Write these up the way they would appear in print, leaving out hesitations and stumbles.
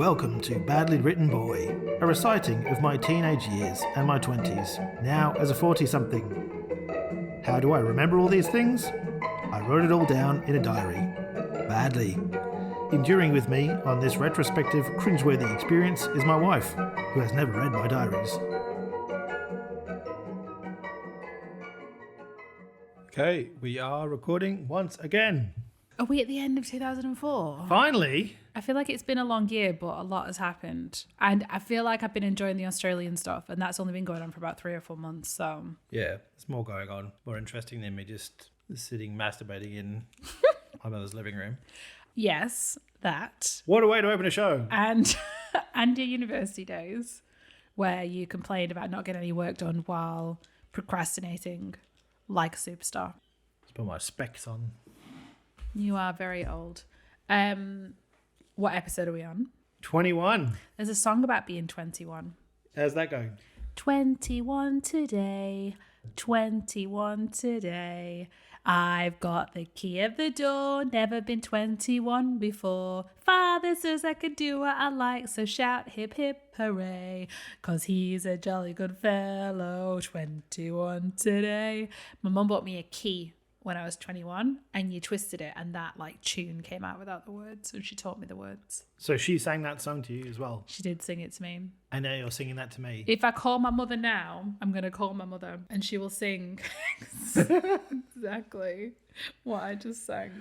Welcome to Badly Written Boy, a reciting of my teenage years and my 20s, now as a 40-something. How do I remember all these things? I wrote it all down in a diary. Badly. Enduring with me on this retrospective, cringeworthy experience is my wife, who has never read my diaries. Okay, we are recording once again. Are we at the end of 2004? Finally! I feel like it's been a long year, but a lot has happened. And I feel like I've been enjoying the Australian stuff, and that's only been going on for about 3 or 4 months, so... Yeah, there's more going on. More interesting than me just sitting masturbating in my mother's living room. Yes, that. What a way to open a show! And your university days, where you complained about not getting any work done while procrastinating like a superstar. Let's put my specs on. You are very old. What episode are we on? 21. There's a song about being 21. How's that going? 21 today, 21 today. I've got the key of the door, never been 21 before. Father says I can do what I like, so shout hip hip hooray, 'cause he's a jolly good fellow. 21 today. My mum bought me a key when I was 21, and you twisted it, and that like tune came out without the words, and she taught me the words. So she sang that song to you as well? She did sing it to me. And now you're singing that to me. If I call my mother now, I'm going to call my mother, and she will sing exactly what I just sang.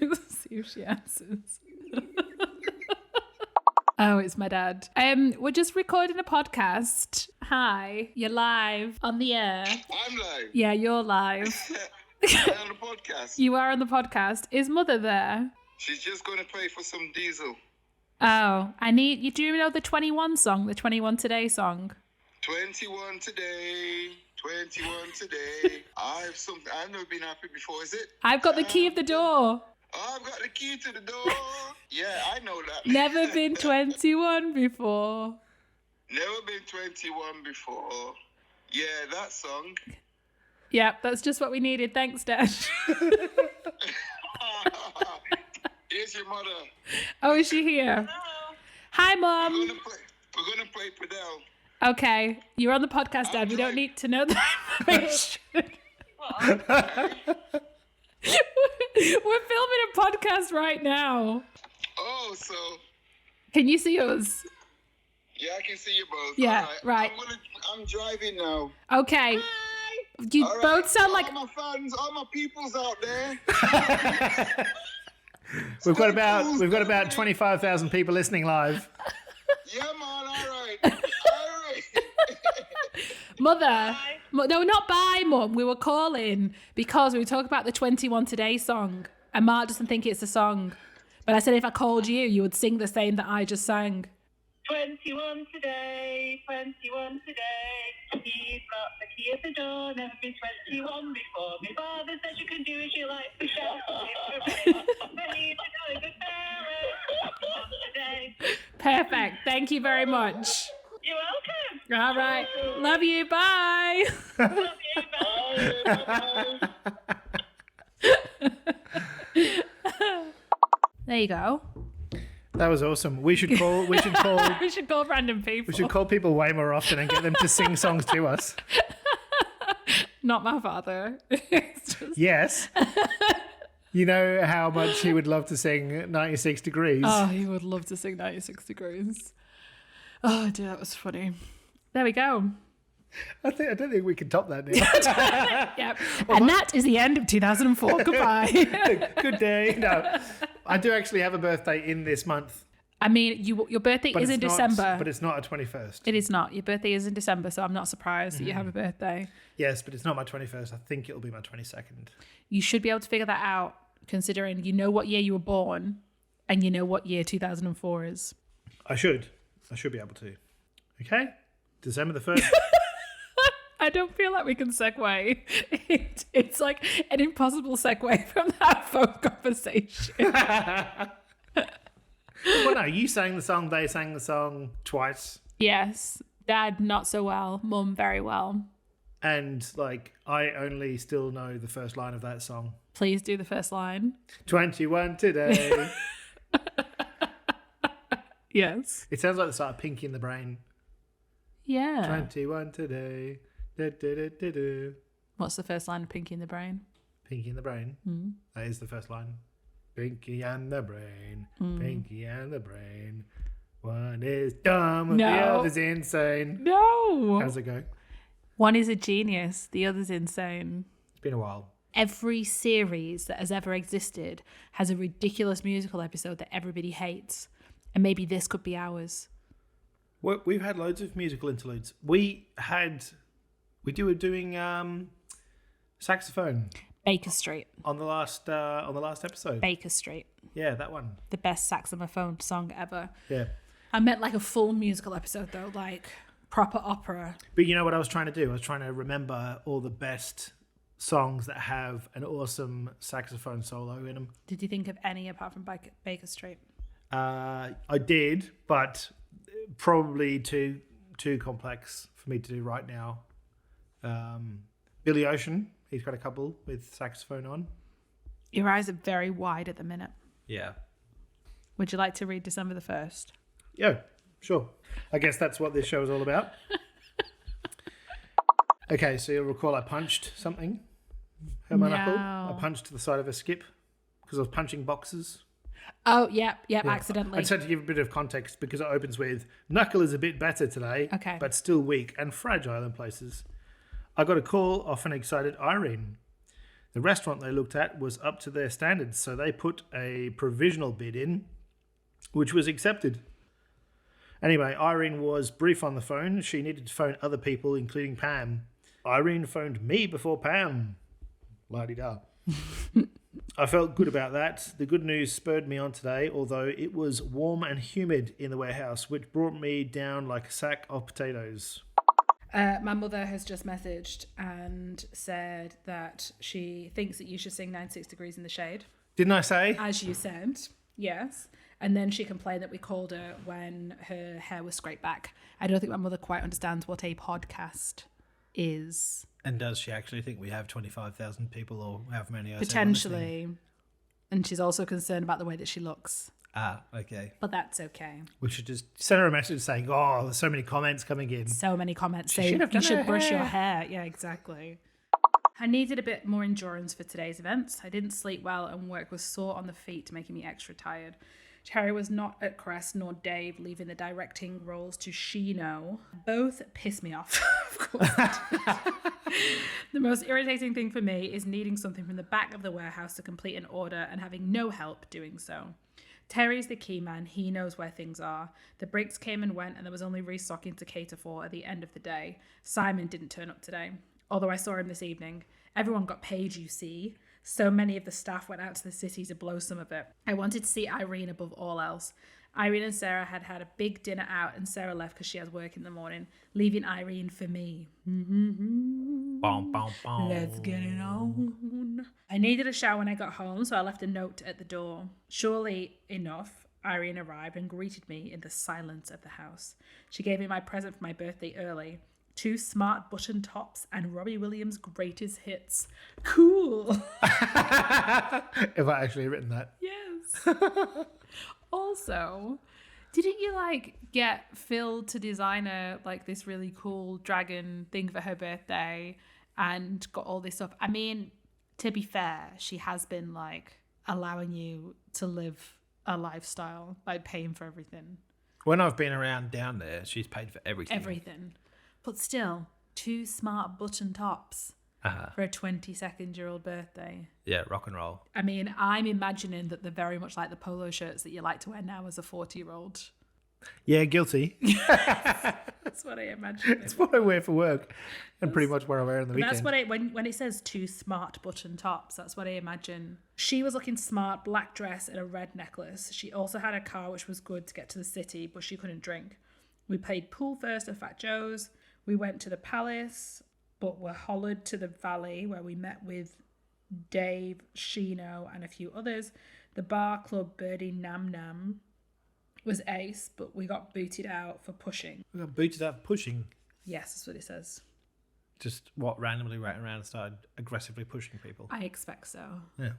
See if she answers. Oh, it's my dad. We're just recording a podcast. Hi, you're live on the air. I'm live. Yeah, you're live. I'm on the podcast. You are on the podcast. Is mother there? She's just going to pay for some diesel. Oh, I need you. Do you know the 21 song, the 21 Today song? 21 today, 21 today. I've never been happy before, is it? I've got the key of the door. Oh, I've got the key to the door. Yeah, I know that. Never been 21 before. Never been 21 before. Yeah, that song. Yeah, that's just what we needed. Thanks, Dad. Here's your mother. Oh, is she here? Hello. Hi, Mum. We're gonna play Padel. Okay, you're on the podcast, Dad. We don't need to know that information. We're filming a podcast right now. Oh, so... Can you see us? Yeah, I can see you both. Yeah, All right. I'm driving now. Okay. You All right, both sound like... all my fans, all my peoples out there. We've got about 25,000 people listening live. Yeah, man. All right. All right. Mother. No, not bye, Mum. We were calling because we were talking about the 21 Today song. And Mark doesn't think it's a song. But I said if I called you, you would sing the same that I just sang. 21 today, 21 today. He's got the key at the door, never been 21 before. My father said you can do as you like, so shout today. Perfect. Thank you very much. You're welcome. All right. Love you. Bye. Love you. Bye. There you go. That was awesome. We should call We should call random people. we should call people way more often and get them to sing songs to us. Not my father. It's just... Yes. You know how much he would love to sing 96 Degrees. Oh, he would love to sing 96 Degrees. Oh, dear, that was funny. There we go. I don't think we can top that now. Yep. And that is the end of 2004. Goodbye. Good day. No, I do actually have a birthday in this month. I mean, your birthday is in December. But it's not a 21st. It is not. Your birthday is in December, so I'm not surprised that you have a birthday. Yes, but it's not my 21st. I think it'll be my 22nd. You should be able to figure that out, considering you know what year you were born and you know what year 2004 is. I should be able to. Okay? December the 1st. I don't feel like we can segue. It's like an impossible segue from that phone conversation. Well, no, you sang the song, they sang the song twice. Yes. Dad, not so well. Mum, very well. And, I only still know the first line of that song. Please do the first line. 21 today. Yes. It sounds like the start of Pinky in the Brain. Yeah. 21 today. Da, da, da, da, da. What's the first line of Pinky in the Brain? Pinky in the Brain. Mm. That is the first line. Pinky and the Brain. Pinky and the Brain. One is dumb, the No. other's insane. No. How's it go? One is a genius, the other's insane. It's been a while. Every series that has ever existed has a ridiculous musical episode that everybody hates. And maybe this could be ours. We've had loads of musical interludes. We were doing saxophone Baker Street. on the last episode. Baker Street. Yeah, that one. The best saxophone song ever. Yeah. I meant like a full musical episode though, like proper opera. But you know what I was trying to do? I was trying to remember all the best songs that have an awesome saxophone solo in them. Did you think of any apart from Baker Street? I did, but probably too complex for me to do right now. Billy Ocean, he's got a couple with saxophone on. Your eyes are very wide at the minute. Yeah. Would you like to read December the 1st? Yeah, sure. I guess that's what this show is all about. Okay, so you'll recall I punched something. Hurt my knuckle. I punched to the side of a skip because I was punching boxes. Oh, yep, Yeah. accidentally. I just had to give a bit of context because it opens with, knuckle is a bit better today, Okay. but still weak and fragile in places. I got a call off an excited Irene. The restaurant they looked at was up to their standards, so they put a provisional bid in, which was accepted. Anyway, Irene was brief on the phone. She needed to phone other people, including Pam. Irene phoned me before Pam. La-di-da. I felt good about that. The good news spurred me on today, although it was warm and humid in the warehouse, which brought me down like a sack of potatoes. My mother has just messaged and said that she thinks that you should sing 96 Degrees in the Shade. Didn't I say? As you said, yes. And then she complained that we called her when her hair was scraped back. I don't think my mother quite understands what a podcast is. And does she actually think we have 25,000 people or however many? Potentially. And she's also concerned about the way that she looks. Ah, okay. But that's okay. We should just send her a message saying, oh, there's so many comments coming in. So many comments She saying should have you done should her brush your hair. hair. Yeah, exactly. I needed a bit more endurance for today's events. I didn't sleep well and work was sore on the feet, making me extra tired. Terry was not at Crest nor Dave, leaving the directing roles to Sheeno. Both piss me off, of course. The most irritating thing for me is needing something from the back of the warehouse to complete an order and having no help doing so. Terry's the key man. He knows where things are. The breaks came and went and there was only restocking to cater for at the end of the day. Simon didn't turn up today, although I saw him this evening. Everyone got paid, you see. So many of the staff went out to the city to blow some of it. I wanted to see Irene above all else. Irene and Sarah had had a big dinner out and Sarah left because she has work in the morning, leaving Irene for me. Bom, bom, bom. Let's get it on. I needed a shower when I got home, so I left a note at the door. Surely enough, Irene arrived and greeted me in the silence of the house. She gave me my present for my birthday early. 2 smart button tops and Robbie Williams' greatest hits. Cool. Have I actually written that? Yes. Also, didn't you get Phil to design this really cool dragon thing for her birthday and got all this stuff? I mean, to be fair, she has been allowing you to live a lifestyle by paying for everything. When I've been around down there, she's paid for everything. Everything. But still, 2 smart button tops for a 22-year-old birthday. Yeah, rock and roll. I mean, I'm imagining that they're very much like the polo shirts that you like to wear now as a 40-year-old. Yeah, guilty. That's what I imagine. It's what I wear for work and pretty much what I wear on the weekend. That's what when it says 2 smart button tops, that's what I imagine. She was looking smart, black dress and a red necklace. She also had a car which was good to get to the city, but she couldn't drink. We played pool first at Fat Joe's. We went to the Palace, but were hollered to the Valley where we met with Dave, Sheeno and a few others. The bar club Birdie Nam Nam was ace, but we got booted out for pushing. We got booted out for pushing. Yes, that's what it says. Just randomly ran around and started aggressively pushing people. I expect so. Yeah.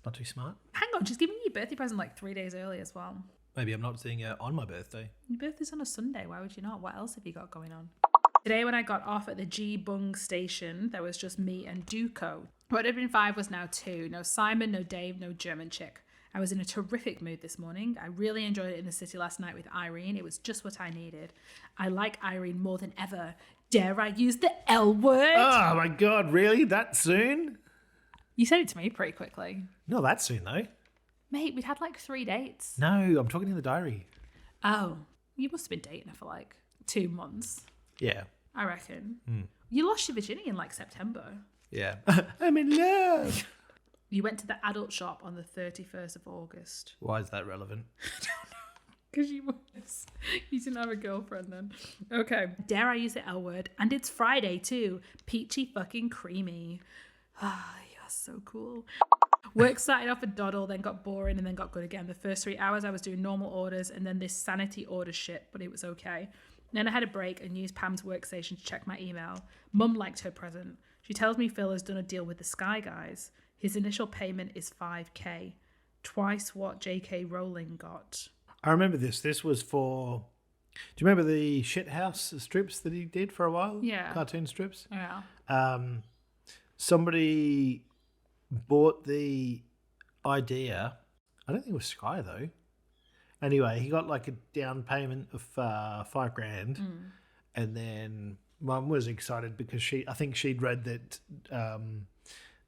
Not too smart. Hang on, she's giving you your birthday present 3 days early as well. Maybe I'm not seeing her on my birthday. Your birthday's on a Sunday. Why would you not? What else have you got going on? Today when I got off at the G-Bung station, there was just me and Duco. What had been 5 was now 2. No Simon, no Dave, no German chick. I was in a terrific mood this morning. I really enjoyed it in the city last night with Irene. It was just what I needed. I like Irene more than ever. Dare I use the L word? Oh my God, really? That soon? You said it to me pretty quickly. Not that soon though. Mate, we'd had like 3 dates. No, I'm talking in the diary. Oh, you must have been dating her for like 2 months. Yeah. I reckon. You lost your virginity in like September. Yeah. I'm in love. You went to the adult shop on the 31st of August. Why is that relevant? Because you didn't have a girlfriend then. Okay. Dare I use the L word? And it's Friday too. Peachy fucking creamy. Ah, you're so cool. Work started off a doddle, then got boring, and then got good again. The first 3 hours I was doing normal orders and then this sanity order shit, but it was okay. Then I had a break and used Pam's workstation to check my email. Mum liked her present. She tells me Phil has done a deal with the Sky Guys. His initial payment is $5,000. Twice what J.K. Rowling got. I remember this. This was for... Do you remember the shithouse strips that he did for a while? Yeah. Cartoon strips? Yeah. Somebody bought the idea. I don't think it was Sky though. Anyway, he got like a down payment of $5,000, and then Mum was excited because I think she'd read that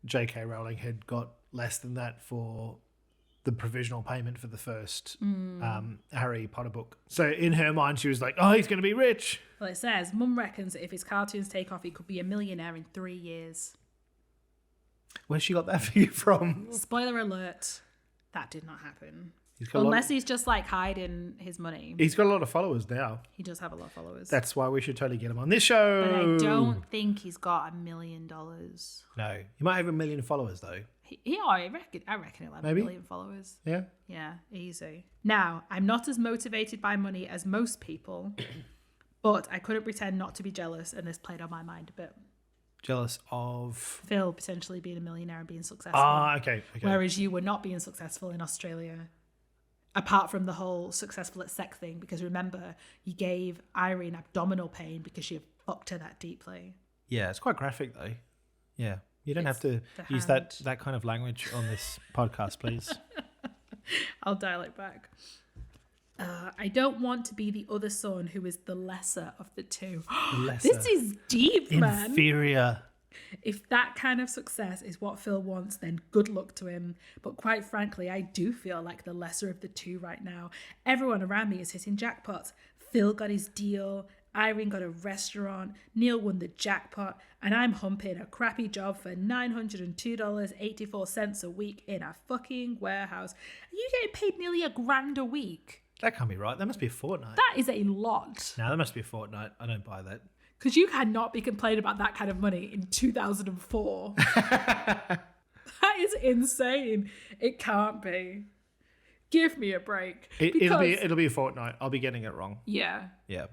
J.K. Rowling had got less than that for the provisional payment for the first Harry Potter book. So in her mind, she was like, "Oh, he's going to be rich." Well, it says Mum reckons that if his cartoons take off, he could be a millionaire in 3 years. Where's she got that figure from? Spoiler alert: that did not happen. Unless he's just like hiding his money. He's got a lot of followers now. He does have a lot of followers. That's why we should totally get him on this show. But I don't think he's got $1 million. No, he might have 1 million followers though. I reckon he'll have Maybe? 1 million followers. Yeah. Yeah, easy. Now, I'm not as motivated by money as most people, but I couldn't pretend not to be jealous, and this played on my mind a bit. Jealous of Phil potentially being a millionaire and being successful. Okay. Whereas you were not being successful in Australia. Apart from the whole successful at sex thing, because remember, you gave Irene abdominal pain because you fucked her that deeply. Yeah, it's quite graphic though. Yeah, you don't have to the use that kind of language on this podcast, please. I'll dial it back. I don't want to be the other son who is the lesser of the two. Lesser. This is deep, man. Inferior. If that kind of success is what Phil wants, then good luck to him. But quite frankly, I do feel like the lesser of the two right now. Everyone around me is hitting jackpots. Phil got his deal. Irene got a restaurant. Neil won the jackpot. And I'm humping a crappy job for $902.84 a week in a fucking warehouse. Are you getting paid nearly $1,000 a week? That can't be right. That must be a fortnight. That is a lot. No, that must be a fortnight. I don't buy that. Because you cannot be complaining about that kind of money in 2004. That is insane. It can't be. Give me a break. It'll be a fortnight. I'll be getting it wrong. Yeah. Yeah.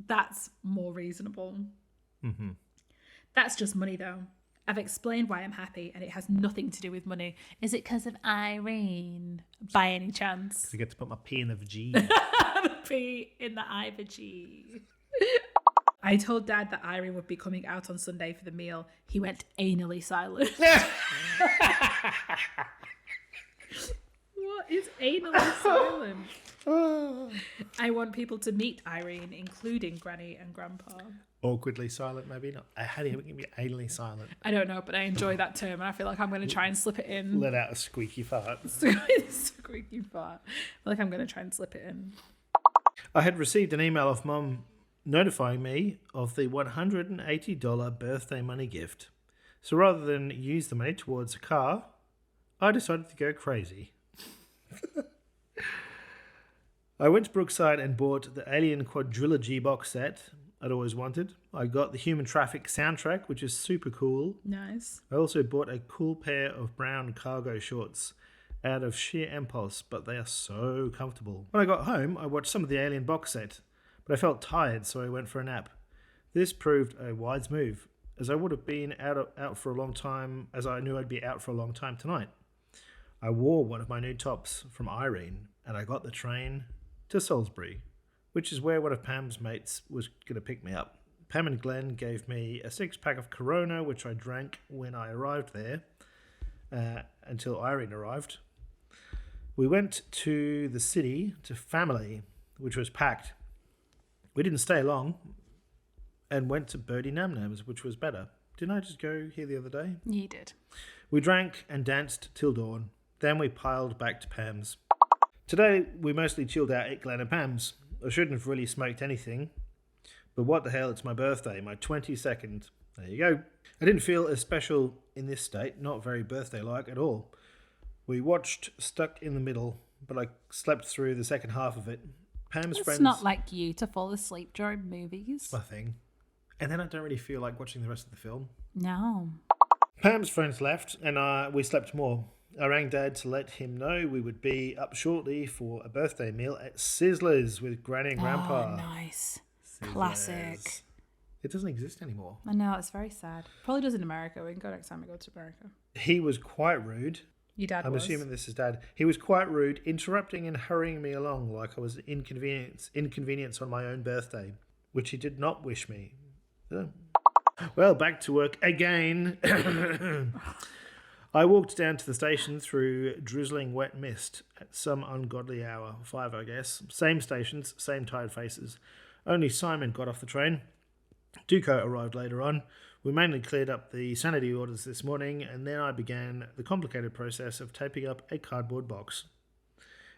That's more reasonable. Mm-hmm. That's just money, though. I've explained why I'm happy, and it has nothing to do with money. Is it because of Irene, by any chance? I get to put my P in the G. The P in the I for G. I told Dad that Irene would be coming out on Sunday for the meal. He went anally silent. What is anally silent? I want people to meet Irene, including Granny and Grandpa. Awkwardly silent, maybe not. How do you be anally silent? I don't know, but I enjoy that term, and I feel like I'm going to try and slip it in. Let out a squeaky fart. Squeaky fart. I feel like I'm going to try and slip it in. I had received an email of Mum notifying me of the $180 birthday money gift. So rather than use the money towards a car, I decided to go crazy. I went to Brookside and bought the Alien Quadrilogy box set I'd always wanted. I got the Human Traffic soundtrack, which is super cool. Nice. I also bought a cool pair of brown cargo shorts out of sheer impulse, but they are so comfortable. When I got home, I watched some of the Alien box set, but I felt tired, so I went for a nap. This proved a wise move, as I would have been out for a long time, as I knew I'd be out for a long time tonight. I wore one of my new tops from Irene and I got the train to Salisbury, which is where one of Pam's mates was going to pick me up. Pam and Glenn gave me a 6-pack of Corona, which I drank when I arrived there, until Irene arrived. We went to the city to family, which was packed. We didn't stay long and went to Birdie Nam Nams, which was better. Didn't I just go here the other day? You did. We drank and danced till dawn. Then we piled back to Pam's. Today, we mostly chilled out at Glen and Pam's. I shouldn't have really smoked anything. But what the hell, it's my birthday, my 22nd. There you go. I didn't feel as special in this state, not very birthday-like at all. We watched Stuck in the Middle, but I slept through the second half of it. Pam's friends... It's not like you to fall asleep during movies. my thing. And then I don't really feel like watching the rest of the film. No. Pam's friends left, and we slept more. I rang Dad to let him know we would be up shortly for a birthday meal at Sizzlers with Granny and Grandpa. Oh, nice. Sizzlers. Classic. It doesn't exist anymore. I know, it's very sad. Probably does in America. We can go next time we go to America. He was quite rude. Your dad I'm was? assuming this is Dad. He was quite rude, interrupting and hurrying me along like I was inconvenience on my own birthday, which he did not wish me. Oh. Well, back to work again. I walked down to the station through drizzling wet mist at some ungodly hour, 5 I guess. Same stations, same tired faces. Only Simon got off the train. Duco arrived later on. We mainly cleared up the sanity orders this morning, and then I began the complicated process of taping up a cardboard box.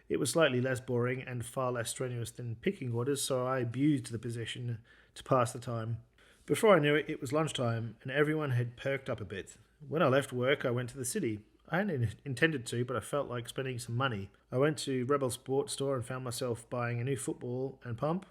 It was slightly less boring and far less strenuous than picking orders, so I abused the position to pass the time. Before I knew it, it was lunchtime, and everyone had perked up a bit. When I left work, I went to the city. I hadn't intended to, but I felt like spending some money. I went to Rebel Sports Store and found myself buying a new football and pump.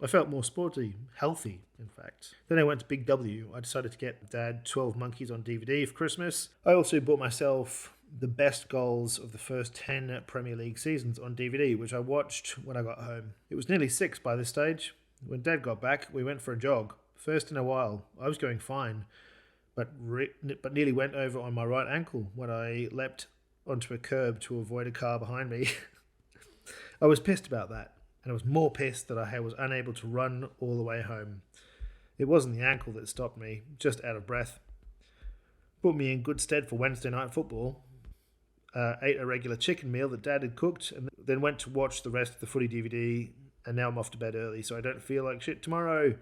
I felt more sporty, healthy, in fact. Then I went to Big W. I decided to get Dad 12 Monkeys on DVD for Christmas. I also bought myself the best goals of the first 10 Premier League seasons on DVD, which I watched when I got home. It was nearly 6 by this stage. When Dad got back, we went for a jog. First in a while. I was going fine, but nearly went over on my right ankle when I leapt onto a curb to avoid a car behind me. I was pissed about that, and I was more pissed that I was unable to run all the way home. It wasn't the ankle that stopped me, just out of breath. Put me in good stead for Wednesday night football. Ate a regular chicken meal that Dad had cooked, and then went to watch the rest of the footy DVD, and now I'm off to bed early, so I don't feel like shit tomorrow.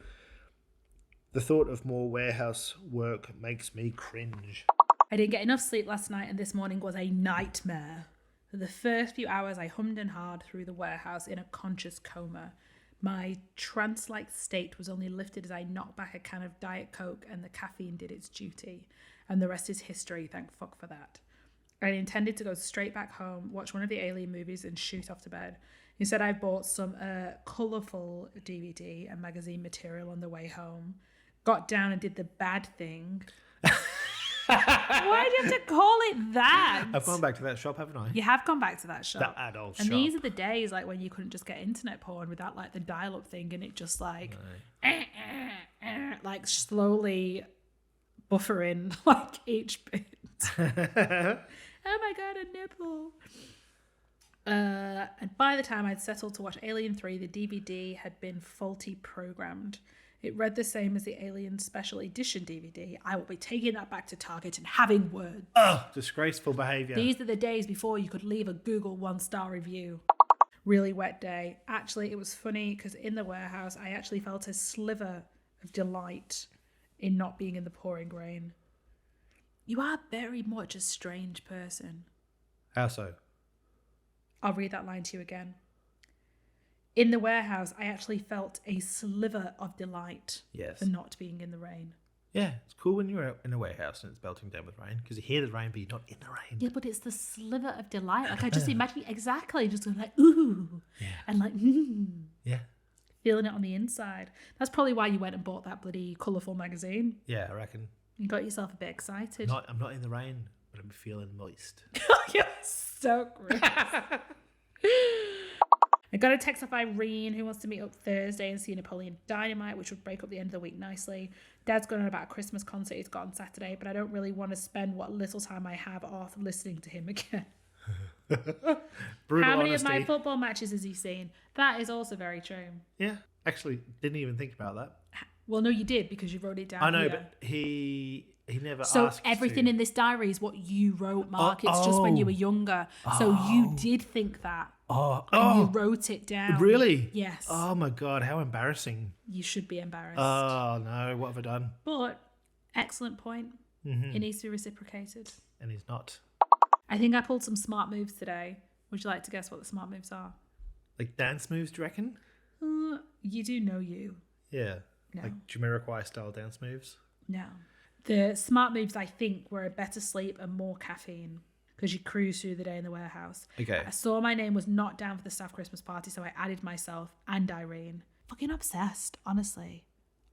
The thought of more warehouse work makes me cringe. I didn't get enough sleep last night, and this morning was a nightmare. For the first few hours, I hummed and hawed through the warehouse in a conscious coma. My trance-like state was only lifted as I knocked back a can of Diet Coke and the caffeine did its duty. And the rest is history, thank fuck for that. I intended to go straight back home, watch one of the Alien movies and shoot off to bed. Instead, I bought some colourful DVD and magazine material on the way home. Got down and did the bad thing. Why do you have to call it that? I've gone back to that shop, haven't I? You have gone back to that shop. That adult and shop. these are the days like when you couldn't just get internet porn without like the dial-up thing and it just like like slowly buffering like each bit. Oh my god, a nipple. And by the time I'd settled to watch Alien 3, the DVD had been faulty programmed. It read the same as the Alien Special Edition DVD. I will be taking that back to Target and having words. Ugh, disgraceful behaviour. These are the days before you could leave a Google 1-star review. Really wet day. Actually, it was funny because in the warehouse, I actually felt a sliver of delight in not being in the pouring rain. You are very much a strange person. How so? I'll read that line to you again. In the warehouse, I actually felt a sliver of delight for not being in the rain. Yeah, it's cool when you're in a warehouse and it's belting down with rain because you hear the rain but you're not in the rain. Yeah, but it's the sliver of delight. Like I just imagine exactly just going like, ooh, and like, Yeah. feeling it on the inside. That's probably why you went and bought that bloody colourful magazine. Yeah, I reckon. You got yourself a bit excited. I'm not in the rain, but I'm feeling moist. You're so gross. I got a text off Irene who wants to meet up Thursday and see Napoleon Dynamite, which would break up the end of the week nicely. Dad's going on about a Christmas concert he's got on Saturday, but I don't really want to spend what little time I have off listening to him again. Brutal How many honesty. of my football matches has he seen? That is also very true. Yeah, actually, didn't even think about that. Well, no, you did because you wrote it down. I know, here. but he never So asked. everything to. in this diary is what you wrote, Mark. It's just when you were younger. So you did think that. And you wrote it down. Really? Yes. Oh my god, how embarrassing! You should be embarrassed. Oh no, what have I done? But excellent point. It needs to be reciprocated. And he's not. I think I pulled some smart moves today. Would you like to guess what the smart moves are? Like dance moves, do you reckon? You do know you. Yeah. No. Like Jamiroquai style dance moves. No. The smart moves, I think, were a better sleep and more caffeine because you cruise through the day in the warehouse. Okay. I saw my name was not down for the staff Christmas party, so I added myself and Irene. Fucking obsessed, honestly.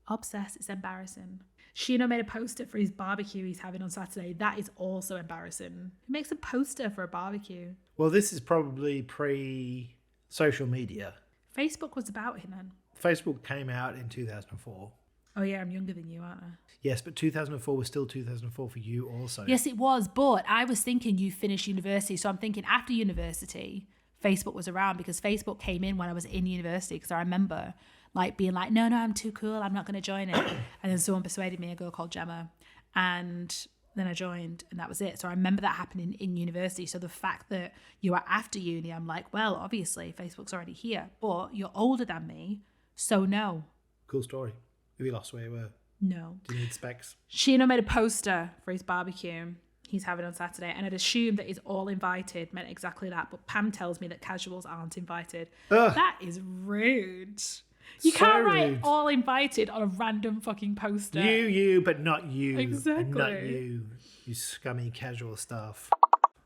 Obsessed. It's embarrassing. Shino made a poster for his barbecue he's having on Saturday. That is also embarrassing. Who makes a poster for a barbecue? Well, this is probably pre-social media. Facebook was about him then. Facebook came out in 2004. Oh yeah, I'm younger than you, aren't I? Yes, but 2004 was still 2004 for you also. Yes, it was. But I was thinking you finished university. So I'm thinking after university, Facebook was around because Facebook came in when I was in university. Because I remember like being like, no, I'm too cool. I'm not going to join it. And then someone persuaded me, a girl called Gemma. And then I joined and that was it. So I remember that happening in university. So the fact that you are after uni, I'm like, well, obviously Facebook's already here. But you're older than me. So no. Cool story. Have you lost where you were? No. Do you need specs? Shino made a poster for his barbecue he's having on Saturday, and I'd assumed that he's all invited meant exactly that, but Pam tells me that casuals aren't invited. Ugh. That is rude. You So can't write rude. all invited on a random fucking poster. You, but not you. Exactly. And not you. You scummy casual stuff.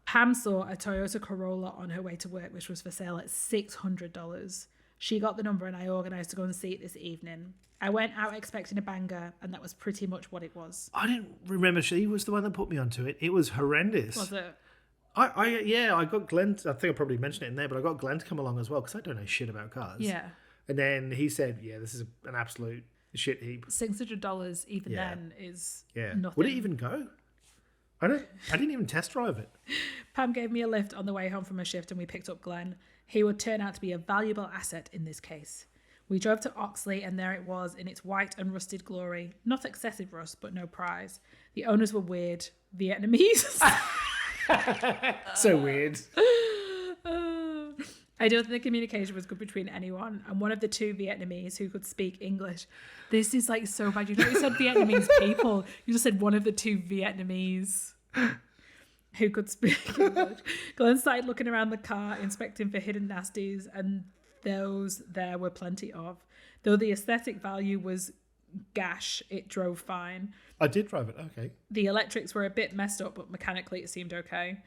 Pam saw a Toyota Corolla on her way to work, which was for sale at $600. She got the number and I organised to go and see it this evening. I went out expecting a banger, and that was pretty much what it was. I didn't remember she was the one that put me onto it. It was horrendous. Was it? I got Glenn. I think I probably mentioned it in there, but I got Glenn to come along as well because I don't know shit about cars. Yeah. And then he said, "Yeah, this is an absolute shit heap." $600 even Yeah. then is Yeah. nothing. Would it even go? I didn't even test drive it. Pam gave me a lift on the way home from her shift and we picked up Glenn. He would turn out to be a valuable asset in this case. We drove to Oxley and there it was in its white and rusted glory. Not excessive rust, but no prize. The owners were weird. Vietnamese. So weird. I don't think the communication was good between anyone. And one of the two Vietnamese who could speak English. This is like so bad. You know, you said Vietnamese people. You just said one of the two Vietnamese who could speak English. Glenn started looking around the car, inspecting for hidden nasties, and those there were plenty of. Though the aesthetic value was gash, it drove fine. I did drive it. Okay. The electrics were a bit messed up, but mechanically it seemed okay.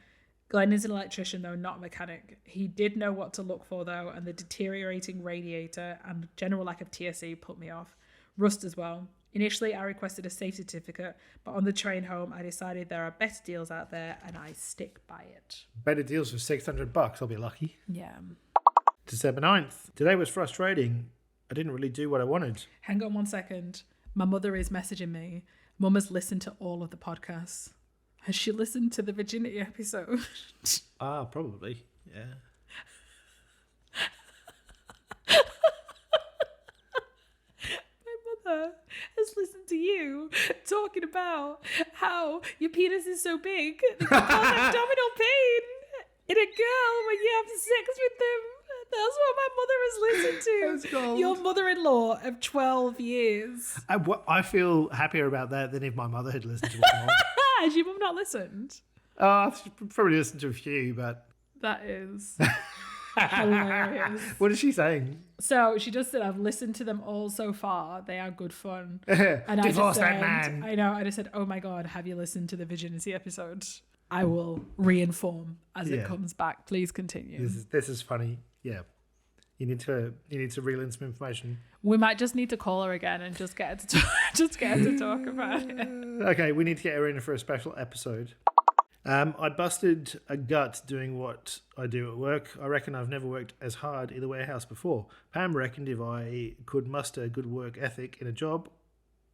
Glenn is an electrician, though, not a mechanic. He did know what to look for, though, and the deteriorating radiator and general lack of TSE put me off. Rust as well. Initially, I requested a safety certificate, but on the train home, I decided there are better deals out there, and I stick by it. Better deals for $600. I'll be lucky. Yeah. December 9th. Today was frustrating. I didn't really do what I wanted. Hang on one second. My mother is messaging me. Mum has listened to all of the podcasts. Has she listened to the virginity episode? Probably. Yeah. My mother has listened to you talking about how your penis is so big that you cause abdominal pain in a girl when you have sex with them. That's what my mother has listened to. That's gold. Your mother-in-law of 12 years. I feel happier about that than if my mother had listened to it more. Has your mum not listened? I've probably listened to a few, but... That is hilarious. What is she saying? So she just said, I've listened to them all so far. They are good fun. And Divorce that man. I know. I just said, oh my God, have you listened to the virginity episode? I will re-inform as it comes back. Please continue. This is funny. Yeah. You need to reel in some information. We might just need to call her again and just get her to talk about it. Okay, we need to get her in for a special episode. I busted a gut doing what I do at work. I reckon I've never worked as hard in the warehouse before. Pam reckoned if I could muster good work ethic in a job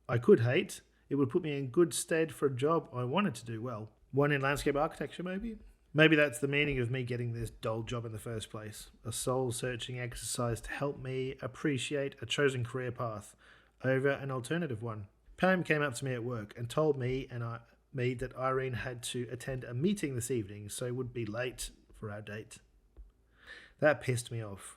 I could hate, it would put me in good stead for a job I wanted to do well. One in landscape architecture, maybe Maybe that's the meaning of me getting this dull job in the first place. A soul-searching exercise to help me appreciate a chosen career path over an alternative one. Pam came up to me at work and told me that Irene had to attend a meeting this evening, so would be late for our date. That pissed me off.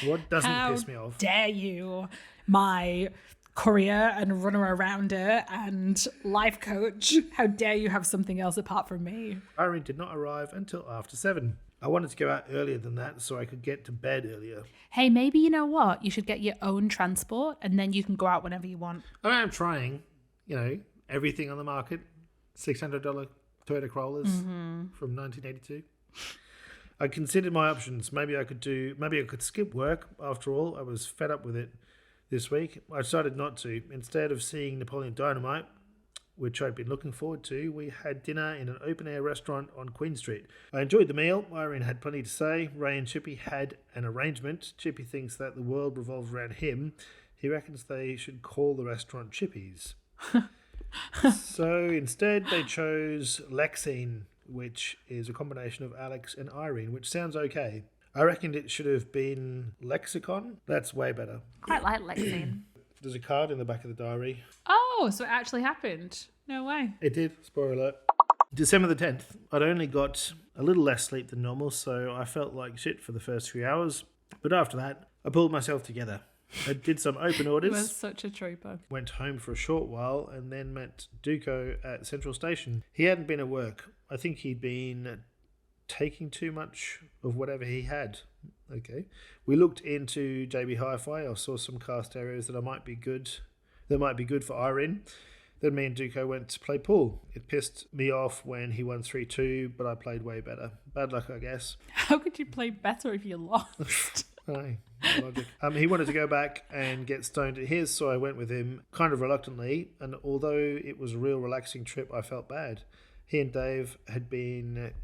What doesn't piss me off? How dare you, my courier and runner around her and life coach? How dare you have something else apart from me? Irene did not arrive until after 7. I wanted to go out earlier than that so I could get to bed earlier. Hey, maybe you know what? You should get your own transport and then you can go out whenever you want. I'm trying, everything on the market. $600 Toyota Corollas from 1982. I considered my options. Maybe I could skip work. After all, I was fed up with it this week. I decided not to. Instead of seeing Napoleon Dynamite, which I'd been looking forward to, we had dinner in an open-air restaurant on Queen Street. I enjoyed the meal. Irene had plenty to say. Ray and Chippy had an arrangement. Chippy thinks that the world revolves around him. He reckons they should call the restaurant Chippy's. So instead, they chose Lexine, which is a combination of Alex and Irene, which sounds okay. I reckoned it should have been Lexicon. That's way better. Quite like Lexine. There's a card in the back of the diary. Oh, so it actually happened. No way. It did. Spoiler alert. December the 10th. I'd only got a little less sleep than normal, so I felt like shit for the first few hours. But after that, I pulled myself together. I did some open orders. You were such a trooper. Went home for a short while and then met Duco at Central Station. He hadn't been at work. I think he'd been taking too much of whatever he had. Okay. We looked into JB Hi-Fi. I saw some car stereos that might be good for Irene. Then me and Duco went to play pool. It pissed me off when he won 3-2, but I played way better. Bad luck, I guess. How could you play better if you lost? Aye, no logic. He wanted to go back and get stoned at his, so I went with him kind of reluctantly. And although it was a real relaxing trip, I felt bad. He and Dave had been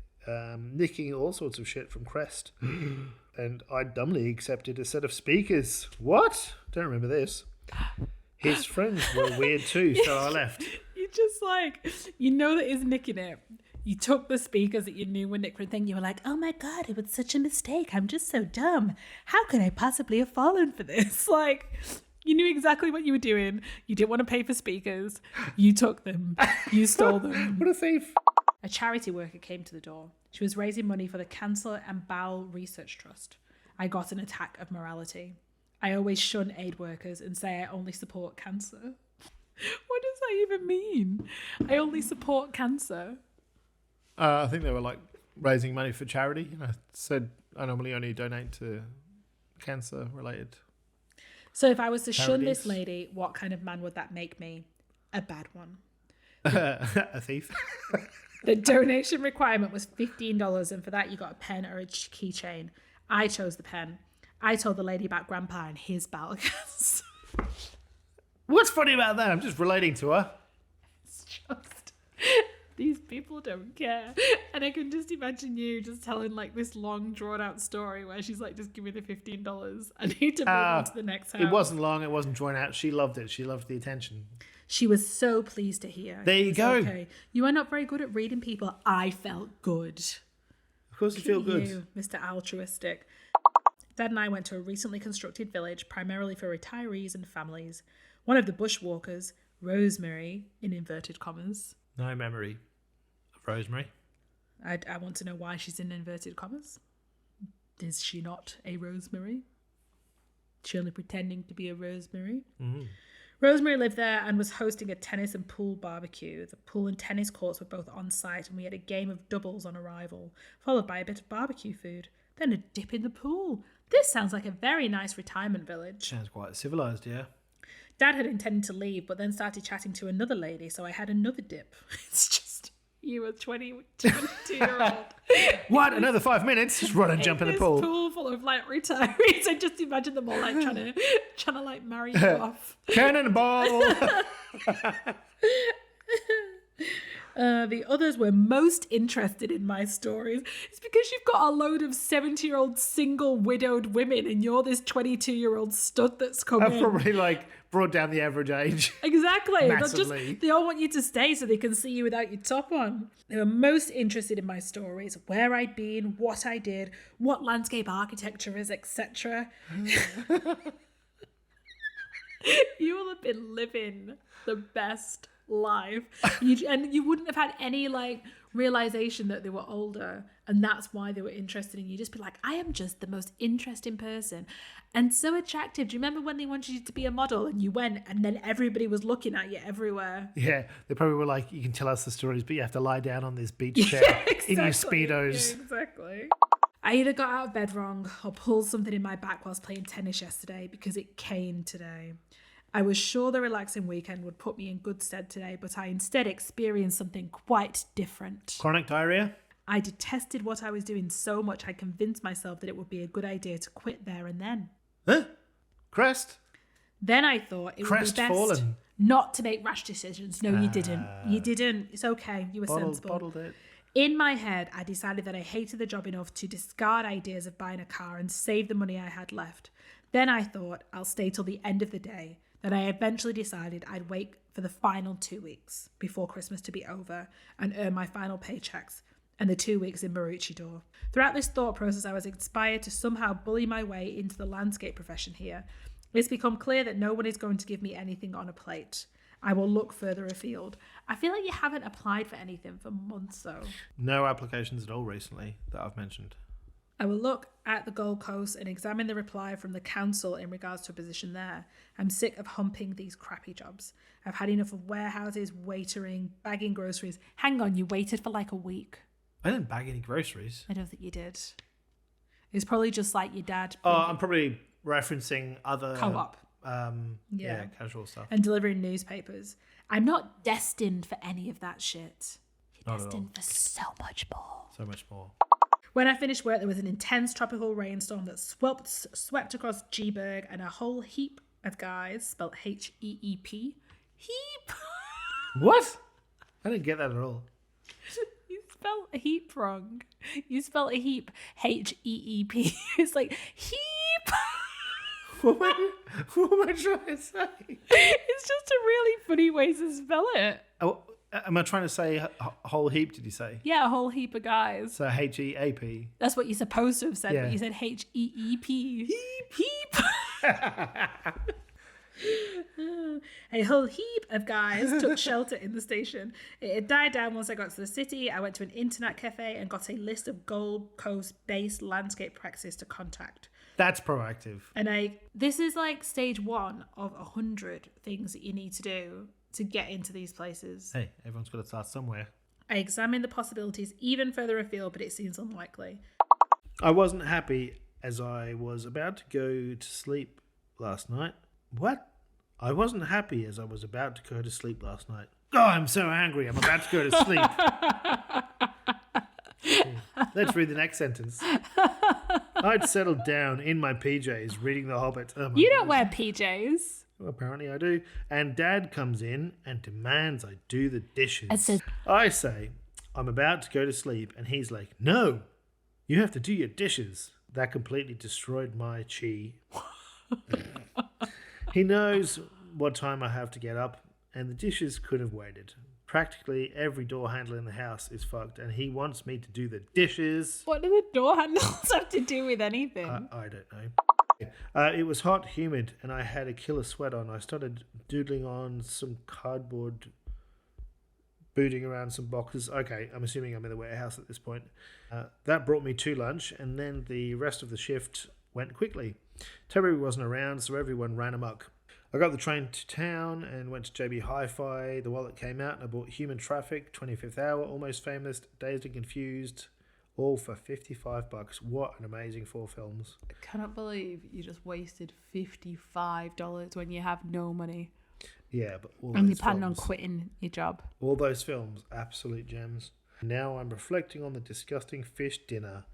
nicking all sorts of shit from Crest. And I dumbly accepted a set of speakers. What? Don't remember this. His friends were weird too, so I left. You just that he's nicking it. You took the speakers that you knew were nicked from thing. You were like, oh my God, it was such a mistake. I'm just so dumb. How could I possibly have fallen for this? You knew exactly what you were doing. You didn't want to pay for speakers. You took them. You stole them. What a thief. A charity worker came to the door. She was raising money for the Cancer and Bowel Research Trust. I got an attack of morality. I always shun aid workers and say I only support cancer. What does that even mean? I only support cancer. I think they were raising money for charity. Said I normally only donate to cancer related. So if I was to charities. shun this lady, what kind of man would that make me? A bad one. A thief. The donation requirement was $15, and for that you got a pen or a keychain. I chose the pen. I told the lady about Grandpa and his bowel cancer. What's funny about that? I'm just relating to her. It's just, these people don't care. And I can just imagine you just telling this long drawn out story where she's like, just give me the $15. I need to move on to the next house. It wasn't long. It wasn't drawn out. She loved it. She loved the attention. She was so pleased to hear. There you go. Okay. You are not very good at reading people. I felt good. Of course you feel good. You, Mr. Altruistic. Dad and I went to a recently constructed village primarily for retirees and families. One of the bushwalkers, Rosemary, in inverted commas. No memory of Rosemary. I want to know why she's in inverted commas. Is she not a Rosemary? She only pretending to be a Rosemary? Mm-hmm. Rosemary lived there and was hosting a tennis and pool barbecue. The pool and tennis courts were both on site, and we had a game of doubles on arrival, followed by a bit of barbecue food, then a dip in the pool. This sounds like a very nice retirement village. Sounds quite civilised, yeah. Dad had intended to leave, but then started chatting to another lady, so I had another dip. It's just, you were 22-year-old. What? Another 5 minutes? Just run and jump in the pool. Pool full of retirees. I just imagine them all trying to marry you off. Cannonball. The others were most interested in my stories. It's because you've got a load of 70-year-old single widowed women and you're this 22-year-old stud that's come I've in. probably like brought down the average age. Exactly. Massively. They all want you to stay so they can see you without your top on. They were most interested in my stories, where I'd been, what I did, what landscape architecture is, etc. You will have been living the best life. And you wouldn't have had any like realization that they were older and that's why they were interested in you. Just be like, I am just the most interesting person and so attractive. Do you remember when they wanted you to be a model and you went and then everybody was looking at you everywhere? Yeah, they probably were like, you can tell us the stories, but you have to lie down on this beach chair in your Speedos. Yeah, exactly. I either got out of bed wrong or pulled something in my back whilst playing tennis yesterday because it came today. I was sure the relaxing weekend would put me in good stead today, but I instead experienced something quite different. Chronic diarrhea? I detested what I was doing so much I convinced myself that it would be a good idea to quit there and then. Huh? Crest? Then I thought it would be best Crestfallen. not to make rash decisions. No, you didn't. You didn't. It's okay. You were sensible. Bottled it. In my head, I decided that I hated the job enough to discard ideas of buying a car and save the money I had left. Then I thought I'll stay till the end of the day. That I eventually decided I'd wait for the final 2 weeks before Christmas to be over and earn my final paychecks and the 2 weeks in Maroochydore. Throughout this thought process, I was inspired to somehow bully my way into the landscape profession here. It's become clear that no one is going to give me anything on a plate. I will look further afield. I feel like you haven't applied for anything for months, though. No applications at all recently that I've mentioned. I will look at the Gold Coast and examine the reply from the council in regards to a position there. I'm sick of humping these crappy jobs. I've had enough of warehouses, waitering, bagging groceries. Hang on, you waited for like a week. I didn't bag any groceries. I don't think you did. It's probably just like your dad. Oh, I'm probably referencing other... Co-op. Yeah, casual stuff. And delivering newspapers. I'm not destined for any of that shit. You're Not at all. destined for so much more. So much more. When I finished work, there was an intense tropical rainstorm that swept across G-Berg and a whole heap of guys, spelled H-E-E-P. Heap! What? I didn't get that at all. You spelled a heap wrong. You spelled a heap H-E-E-P. It's like, heap! What am I trying to say? It's just a really funny way to spell it. Oh, am I trying to say a whole heap, did you say? Yeah, a whole heap of guys. So H-E-A-P. That's what you're supposed to have said, Yeah. but you said H-E-E-P. Heap! A whole heap of guys took shelter in the station. It had died down once I got to the city. I went to an internet cafe and got a list of Gold Coast-based landscape practices to contact. That's proactive. And this is like stage 1 of 100 things that you need to do to get into these places. Hey, everyone's got to start somewhere. I examined the possibilities even further afield, but it seems unlikely. I wasn't happy as I was about to go to sleep last night. What? I wasn't happy as I was about to go to sleep last night. Oh, I'm so angry. I'm about to go to sleep. Let's read the next sentence. I'd settled down in my PJs reading The Hobbit. Oh my You don't God. wear PJs. Well, apparently I do. And Dad comes in and demands I do the dishes. It says- I say, I'm about to go to sleep. And he's like, no, you have to do your dishes. That completely destroyed my chi. He knows what time I have to get up, and the dishes could have waited. Practically every door handle in the house is fucked, and he wants me to do the dishes. What do the door handles have to do with anything? I don't know. It was hot, humid, and I had a killer sweat on. I started doodling on some cardboard, booting around some boxes. Okay, I'm assuming I'm in the warehouse at this point. That brought me to lunch, and then the rest of the shift went quickly. Terry wasn't around, so everyone ran amok. I got the train to town and went to JB Hi-Fi. The wallet came out and I bought Human Traffic, 25th Hour, Almost Famous, Dazed and Confused, all for $55. What an amazing 4 films. I cannot believe you just wasted $55 when you have no money. Yeah, but all And those you plan on films, quitting your job. all those films, absolute gems. Now I'm reflecting on the disgusting fish dinner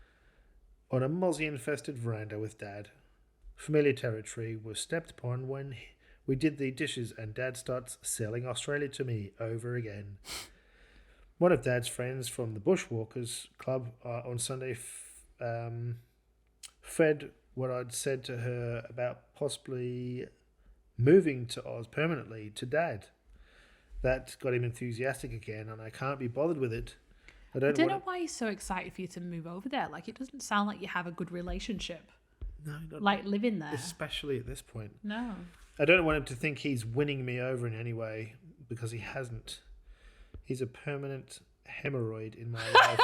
on a mozzie-infested veranda with Dad. Familiar territory was stepped upon when we did the dishes and Dad starts selling Australia to me over again. One of Dad's friends from the Bushwalkers Club on Sunday fed what I'd said to her about possibly moving to Oz permanently to Dad. That got him enthusiastic again, and I can't be bothered with it. I don't know why he's so excited for you to move over there. Like, it doesn't sound like you have a good relationship. No, not like living there. Especially at this point. No. I don't want him to think he's winning me over in any way, because he hasn't. He's a permanent hemorrhoid in my life.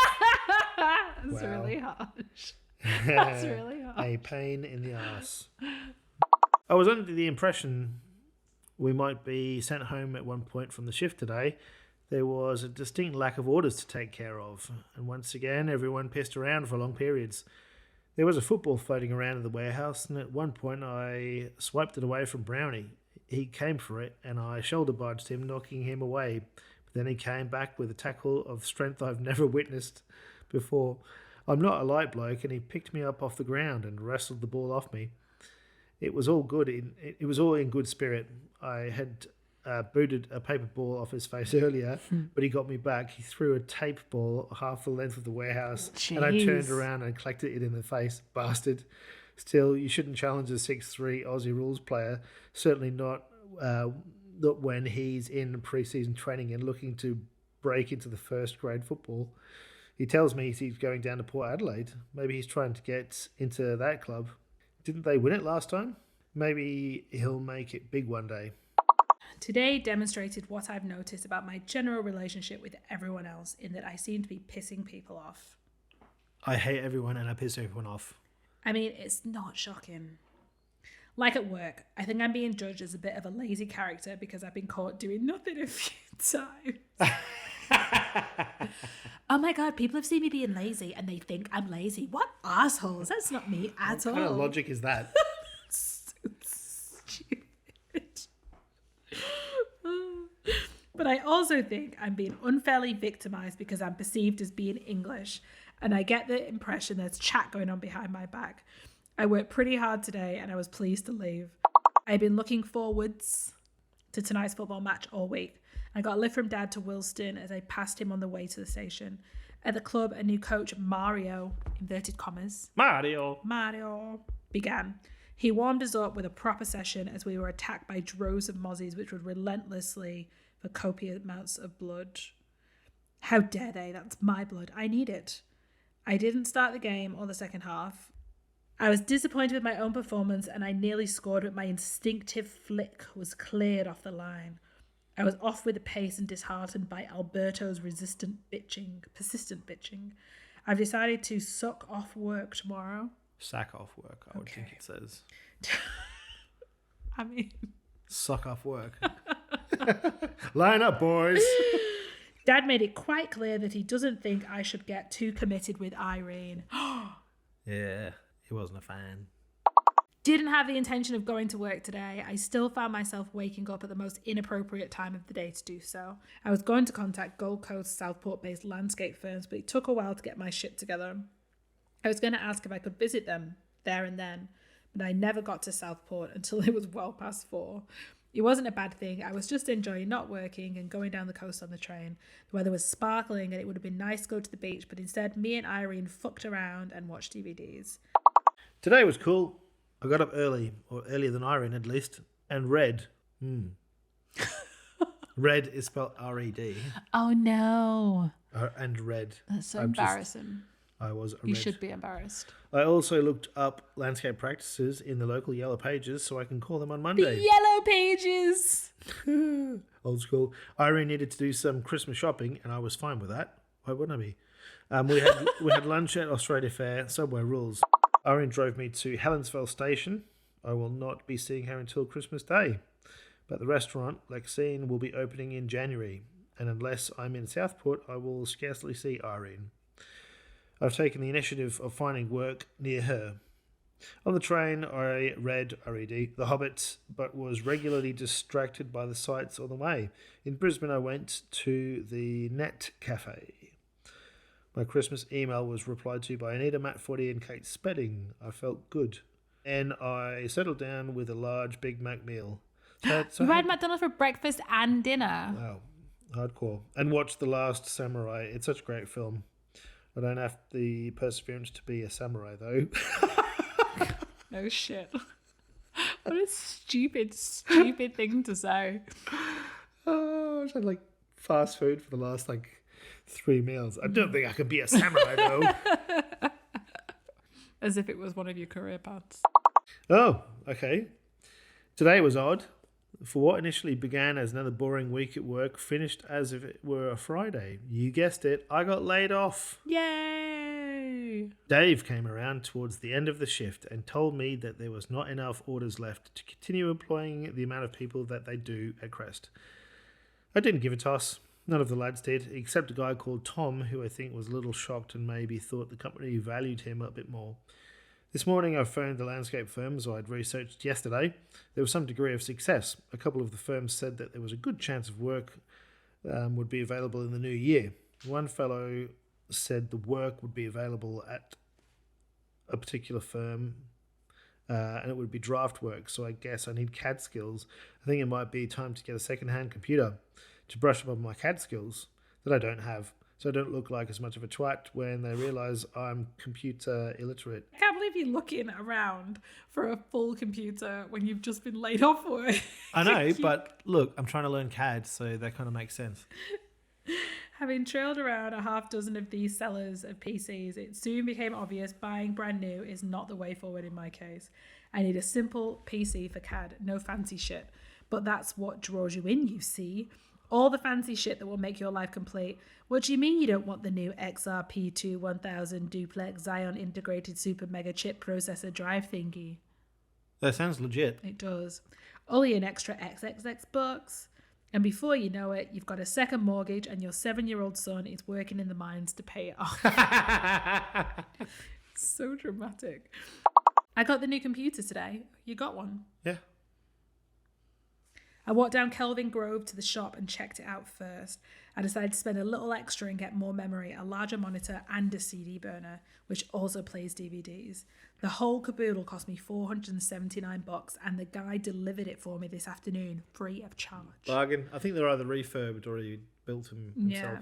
That's Wow. really harsh. That's really harsh. A pain in the ass. I was under the impression we might be sent home at one point from the shift today. There was a distinct lack of orders to take care of, and once again everyone pissed around for long periods. There was a football floating around in the warehouse, and at one point I swiped it away from Brownie. He came for it, and I shoulder barged him, knocking him away. But then he came back with a tackle of strength I've never witnessed before. I'm not a light bloke, and he picked me up off the ground and wrestled the ball off me. It was all good. It was all in good spirit. I had booted a paper ball off his face earlier, but he got me back. He threw a tape ball half the length of the warehouse, and I turned around and collected it in the face. Bastard. Still, you shouldn't challenge a 6'3" Aussie rules player. Certainly not when he's in pre-season training and looking to break into the first grade football. He tells me he's going down to Port Adelaide. Maybe he's trying to get into that club. Didn't they win it last time? Maybe he'll make it big one day. Today demonstrated what I've noticed about my general relationship with everyone else, in that I seem to be pissing people off. I hate everyone and I piss everyone off. I mean, it's not shocking. Like at work, I think I'm being judged as a bit of a lazy character because I've been caught doing nothing a few times. Oh my God, people have seen me being lazy and they think I'm lazy. What assholes? That's not me at all. What kind of logic is that? So stupid. But I also think I'm being unfairly victimized because I'm perceived as being English, and I get the impression there's chat going on behind my back. I worked pretty hard today and I was pleased to leave. I've been looking forwards to tonight's football match all week. I got a lift from Dad to Wilston as I passed him on the way to the station. At the club, a new coach, Mario, inverted commas, Mario, began. He warmed us up with a proper session as we were attacked by droves of mozzies which would relentlessly for copious amounts of blood. How dare they? That's my blood. I need it. I didn't start the game or the second half. I was disappointed with my own performance and I nearly scored, but my instinctive flick was cleared off the line. I was off with the pace and disheartened by Alberto's persistent bitching. I've decided to suck off work tomorrow. Sack off work, I would think it says. I mean... Suck off work. Line up, boys. Dad made it quite clear that he doesn't think I should get too committed with Irene. Yeah, he wasn't a fan. Didn't have the intention of going to work today. I still found myself waking up at the most inappropriate time of the day to do so. I was going to contact Gold Coast Southport-based landscape firms, but it took a while to get my shit together. I was going to ask if I could visit them there and then, but I never got to Southport until it was well past 4. It wasn't a bad thing. I was just enjoying not working and going down the coast on the train. The weather was sparkling and it would have been nice to go to the beach, but instead me and Irene fucked around and watched DVDs. Today was cool. I got up early, or earlier than Irene at least, and read. Red is spelled R-E-D. Oh no. And read. That's so embarrassing. I was You should be embarrassed. I also looked up landscape practices in the local Yellow Pages so I can call them on Monday. The Yellow Pages! Old school. Irene needed to do some Christmas shopping, and I was fine with that. Why wouldn't I be? We had lunch at Australia Fair. Subway rules. Irene drove me to Helensville Station. I will not be seeing her until Christmas Day. But the restaurant, Lexine, will be opening in January. And unless I'm in Southport, I will scarcely see Irene. I've taken the initiative of finding work near her. On the train, I read The Hobbit, but was regularly distracted by the sights on the way. In Brisbane, I went to the Net Cafe. My Christmas email was replied to by Anita, Matt Footy and Kate Spedding. I felt good. And I settled down with a large Big Mac meal. You had McDonald's for breakfast and dinner. Wow. hardcore. And watch The Last Samurai. It's such a great film. I don't have the perseverance to be a samurai, though. No shit. What a stupid thing to say. Oh, I've had like fast food for the last 3 meals. I don't think I can be a samurai, though. As if it was one of your career paths. Oh, okay. Today was odd. For what initially began as another boring week at work, finished as if it were a Friday. You guessed it, I got laid off. Yay! Dave came around towards the end of the shift and told me that there was not enough orders left to continue employing the amount of people that they do at Crest. I didn't give a toss. None of the lads did, except a guy called Tom, who I think was a little shocked and maybe thought the company valued him a bit more. This morning I phoned the landscape firms I'd researched yesterday. There was some degree of success. A couple of the firms said that there was a good chance of work would be available in the new year. One fellow said the work would be available at a particular firm and it would be draft work, so I guess I need CAD skills. I think it might be time to get a second-hand computer to brush up on my CAD skills that I don't have, so I don't look like as much of a twat when they realise I'm computer illiterate. I can't believe you're looking around for a full computer when you've just been laid off work. I know, but look, I'm trying to learn CAD, so that kind of makes sense. Having trailed around a half dozen of these sellers of PCs, it soon became obvious buying brand new is not the way forward in my case. I need a simple PC for CAD, no fancy shit. But that's what draws you in, you see. All the fancy shit that will make your life complete. What do you mean you don't want the new XRP2 1000 duplex Xeon integrated super mega chip processor drive thingy? That sounds legit. It does. Only an extra XXX bucks. And before you know it, you've got a second mortgage and your 7-year-old son is working in the mines to pay it off. So dramatic. I got the new computer today. You got one? Yeah. I walked down Kelvin Grove to the shop and checked it out first. I decided to spend a little extra and get more memory, a larger monitor and a CD burner, which also plays DVDs. The whole caboodle cost me $479 and the guy delivered it for me this afternoon, free of charge. Bargain. I think they're either refurbed or he built them himself.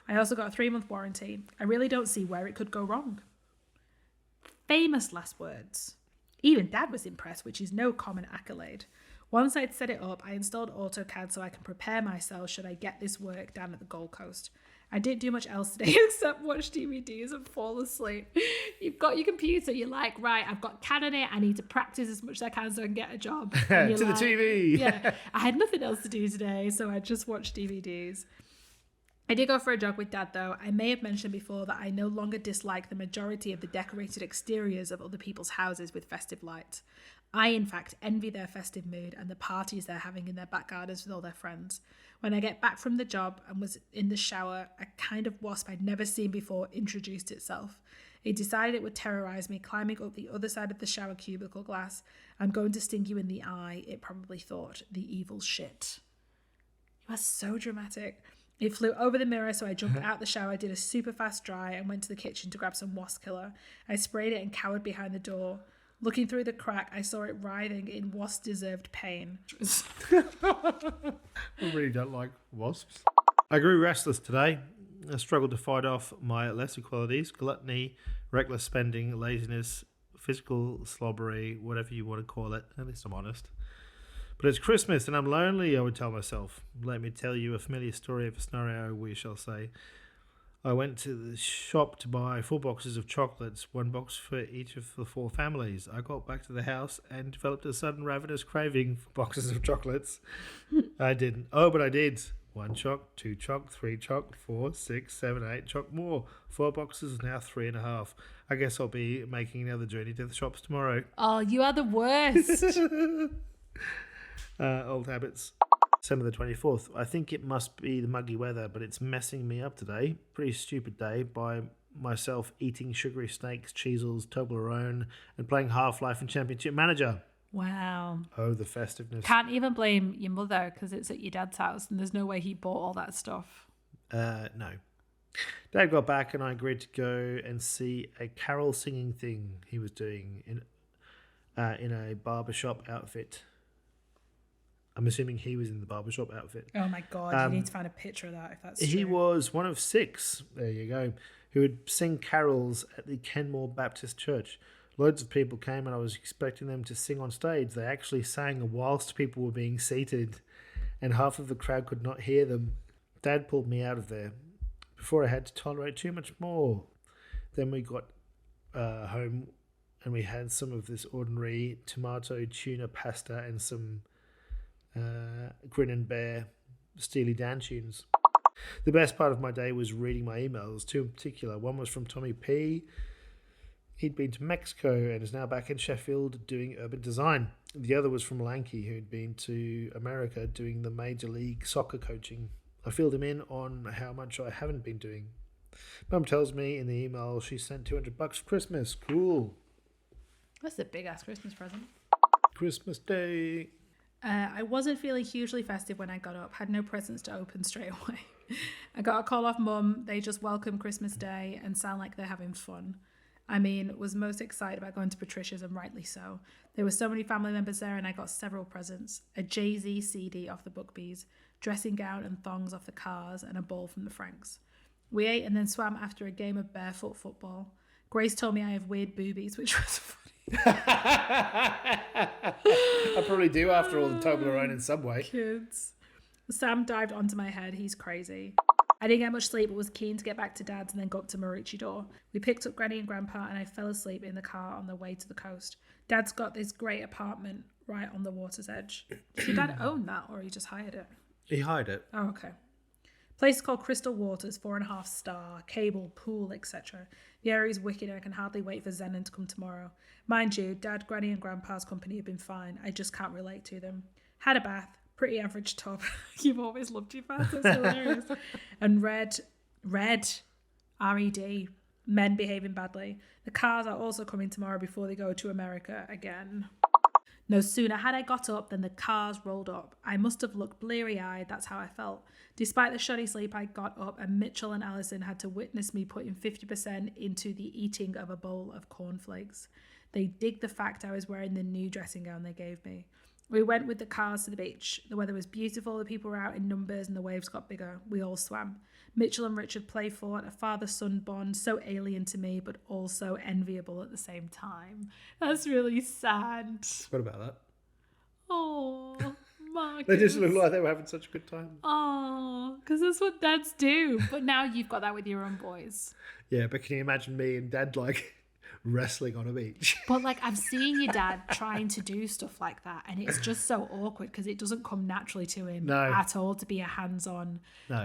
Yeah. I also got a 3-month warranty. I really don't see where it could go wrong. Famous last words. Even Dad was impressed, which is no common accolade. Once I'd set it up, I installed AutoCAD so I can prepare myself should I get this work down at the Gold Coast. I didn't do much else today except watch DVDs and fall asleep. You've got your computer, you're like, right, I've got CAD on it, I need to practice as much as I can so I can get a job. To the TV. Yeah, I had nothing else to do today, so I just watched DVDs. I did go for a jog with Dad though. I may have mentioned before that I no longer dislike the majority of the decorated exteriors of other people's houses with festive lights. I, in fact, envy their festive mood and the parties they're having in their back gardens with all their friends. When I get back from the job and was in the shower, a kind of wasp I'd never seen before introduced itself. It decided it would terrorise me, climbing up the other side of the shower cubicle glass. I'm going to sting you in the eye, it probably thought. The evil shit. You are so dramatic. It flew over the mirror, so I jumped out the shower, did a super fast dry, and went to the kitchen to grab some wasp killer. I sprayed it and cowered behind the door. Looking through the crack, I saw it writhing in wasp-deserved pain. I really don't like wasps. I grew restless today. I struggled to fight off my lesser qualities: gluttony, reckless spending, laziness, physical slobbery, whatever you want to call it. At least I'm honest. But it's Christmas and I'm lonely, I would tell myself. Let me tell you a familiar story of a scenario, we shall say. I went to the shop to buy 4 boxes of chocolates, 1 box for each of the 4 families. I got back to the house and developed a sudden ravenous craving for boxes of chocolates. I didn't. Oh, but I did. 1 choc, 2 choc, 3 choc, 4, 6, 7, 8 choc more. 4 boxes, now 3.5. I guess I'll be making another journey to the shops tomorrow. Oh, you are the worst. Old habits. December the 24th. I think it must be the muggy weather, but it's messing me up today. Pretty stupid day by myself eating sugary snakes, cheesels, Toblerone, and playing Half-Life and Championship Manager. Wow. Oh, the festiveness. Can't even blame your mother because it's at your dad's house and there's no way he bought all that stuff. No. Dad got back and I agreed to go and see a carol singing thing he was doing in a barbershop outfit. I'm assuming he was in the barbershop outfit. Oh my God, you need to find a picture of that if that's He true. was one of 6, there you go, who would sing carols at the Kenmore Baptist Church. Loads of people came and I was expecting them to sing on stage. They actually sang whilst people were being seated and half of the crowd could not hear them. Dad pulled me out of there before I had to tolerate too much more. Then we got home and we had some of this ordinary tomato tuna pasta and some Grin and Bear Steely Dan tunes. The best part of my day was reading my emails, 2 in particular. One was from Tommy P. He'd been to Mexico and is now back in Sheffield doing urban design. The other was from Lanky, who'd been to America doing the Major League Soccer coaching. I filled him in on how much I haven't been doing. Mum tells me in the email she sent $200 for Christmas. Cool. That's a big ass Christmas present. Christmas Day. I wasn't feeling hugely festive when I got up, had no presents to open straight away. I got a call off Mum. They just welcome Christmas Day and sound like they're having fun. I mean, was most excited about going to Patricia's, and rightly so. There were so many family members there and I got several presents. A Jay-Z CD off the Bookbees, dressing gown and thongs off the Cars, and a ball from the Franks. We ate and then swam after a game of barefoot football. Grace told me I have weird boobies, which was funny. I probably do after all the Toblerone in Subway. Kids. Sam dived onto my head. He's crazy. I didn't get much sleep, but was keen to get back to Dad's and then go up to Maroochydore. We picked up Granny and Grandpa and I fell asleep in the car on the way to the coast. Dad's got this great apartment right on the water's edge. Did your dad own that or he just hired it? He hired it. Oh, okay. Place is called Crystal Waters, 4.5 star, cable, pool, etc. The area is wicked and I can hardly wait for Zenon to come tomorrow. Mind you, Dad, Granny and Grandpa's company have been fine. I just can't relate to them. Had a bath, pretty average tub. You've always loved your bath, that's hilarious. And red, R-E-D, men behaving badly. The cars are also coming tomorrow before they go to America again. No sooner had I got up than the cars rolled up. I must have looked bleary-eyed, that's how I felt. Despite the shoddy sleep, I got up and Mitchell and Alison had to witness me putting 50% into the eating of a bowl of cornflakes. They digged the fact I was wearing the new dressing gown they gave me. We went with the cars to the beach. The weather was beautiful, the people were out in numbers and the waves got bigger. We all swam. Mitchell and Richard play fought, a father-son bond so alien to me but also enviable at the same time. That's really sad. What about that? Oh, Marcus. They just look like they were having such a good time. Oh, because that's what dads do. But now you've got that with your own boys. Yeah, but can you imagine me and Dad like wrestling on a beach? But like I've seen your dad trying to do stuff like that and it's just so awkward because it doesn't come naturally to him at all to be a hands-on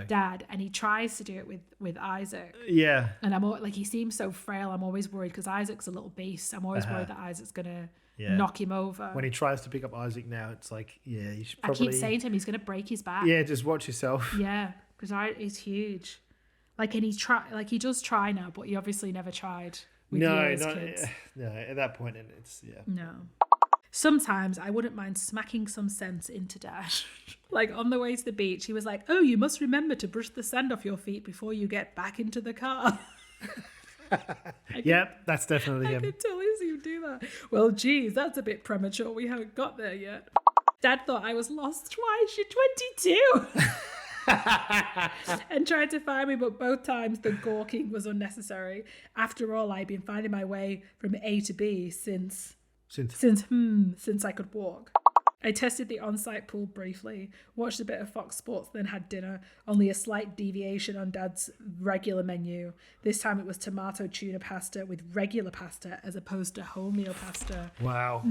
dad, and he tries to do it with Isaac. Yeah. And I'm like, he seems so frail. I'm always worried because Isaac's a little beast. I'm always worried that Isaac's gonna knock him over. When he tries to pick up Isaac now, it's like, yeah, you should probably... I keep saying to him he's gonna break his back. Yeah, just watch yourself. Yeah, because he's huge. Like, and he does try now, but he obviously never tried. No, at that point, it's, yeah. No. Sometimes I wouldn't mind smacking some sense into Dad. Like on the way to the beach, he was like, oh, you must remember to brush the sand off your feet before you get back into the car. Yep, that's definitely him. I could totally see you do that. Well, geez, that's a bit premature. We haven't got there yet. Dad thought I was lost twice. You're 22. And tried to find me, but both times the gawking was unnecessary. After all, I'd been finding my way from A to B since I could walk. I tested the on-site pool briefly, watched a bit of Fox Sports, then had dinner. Only a slight deviation on Dad's regular menu. This time it was tomato tuna pasta with regular pasta as opposed to wholemeal pasta. Wow.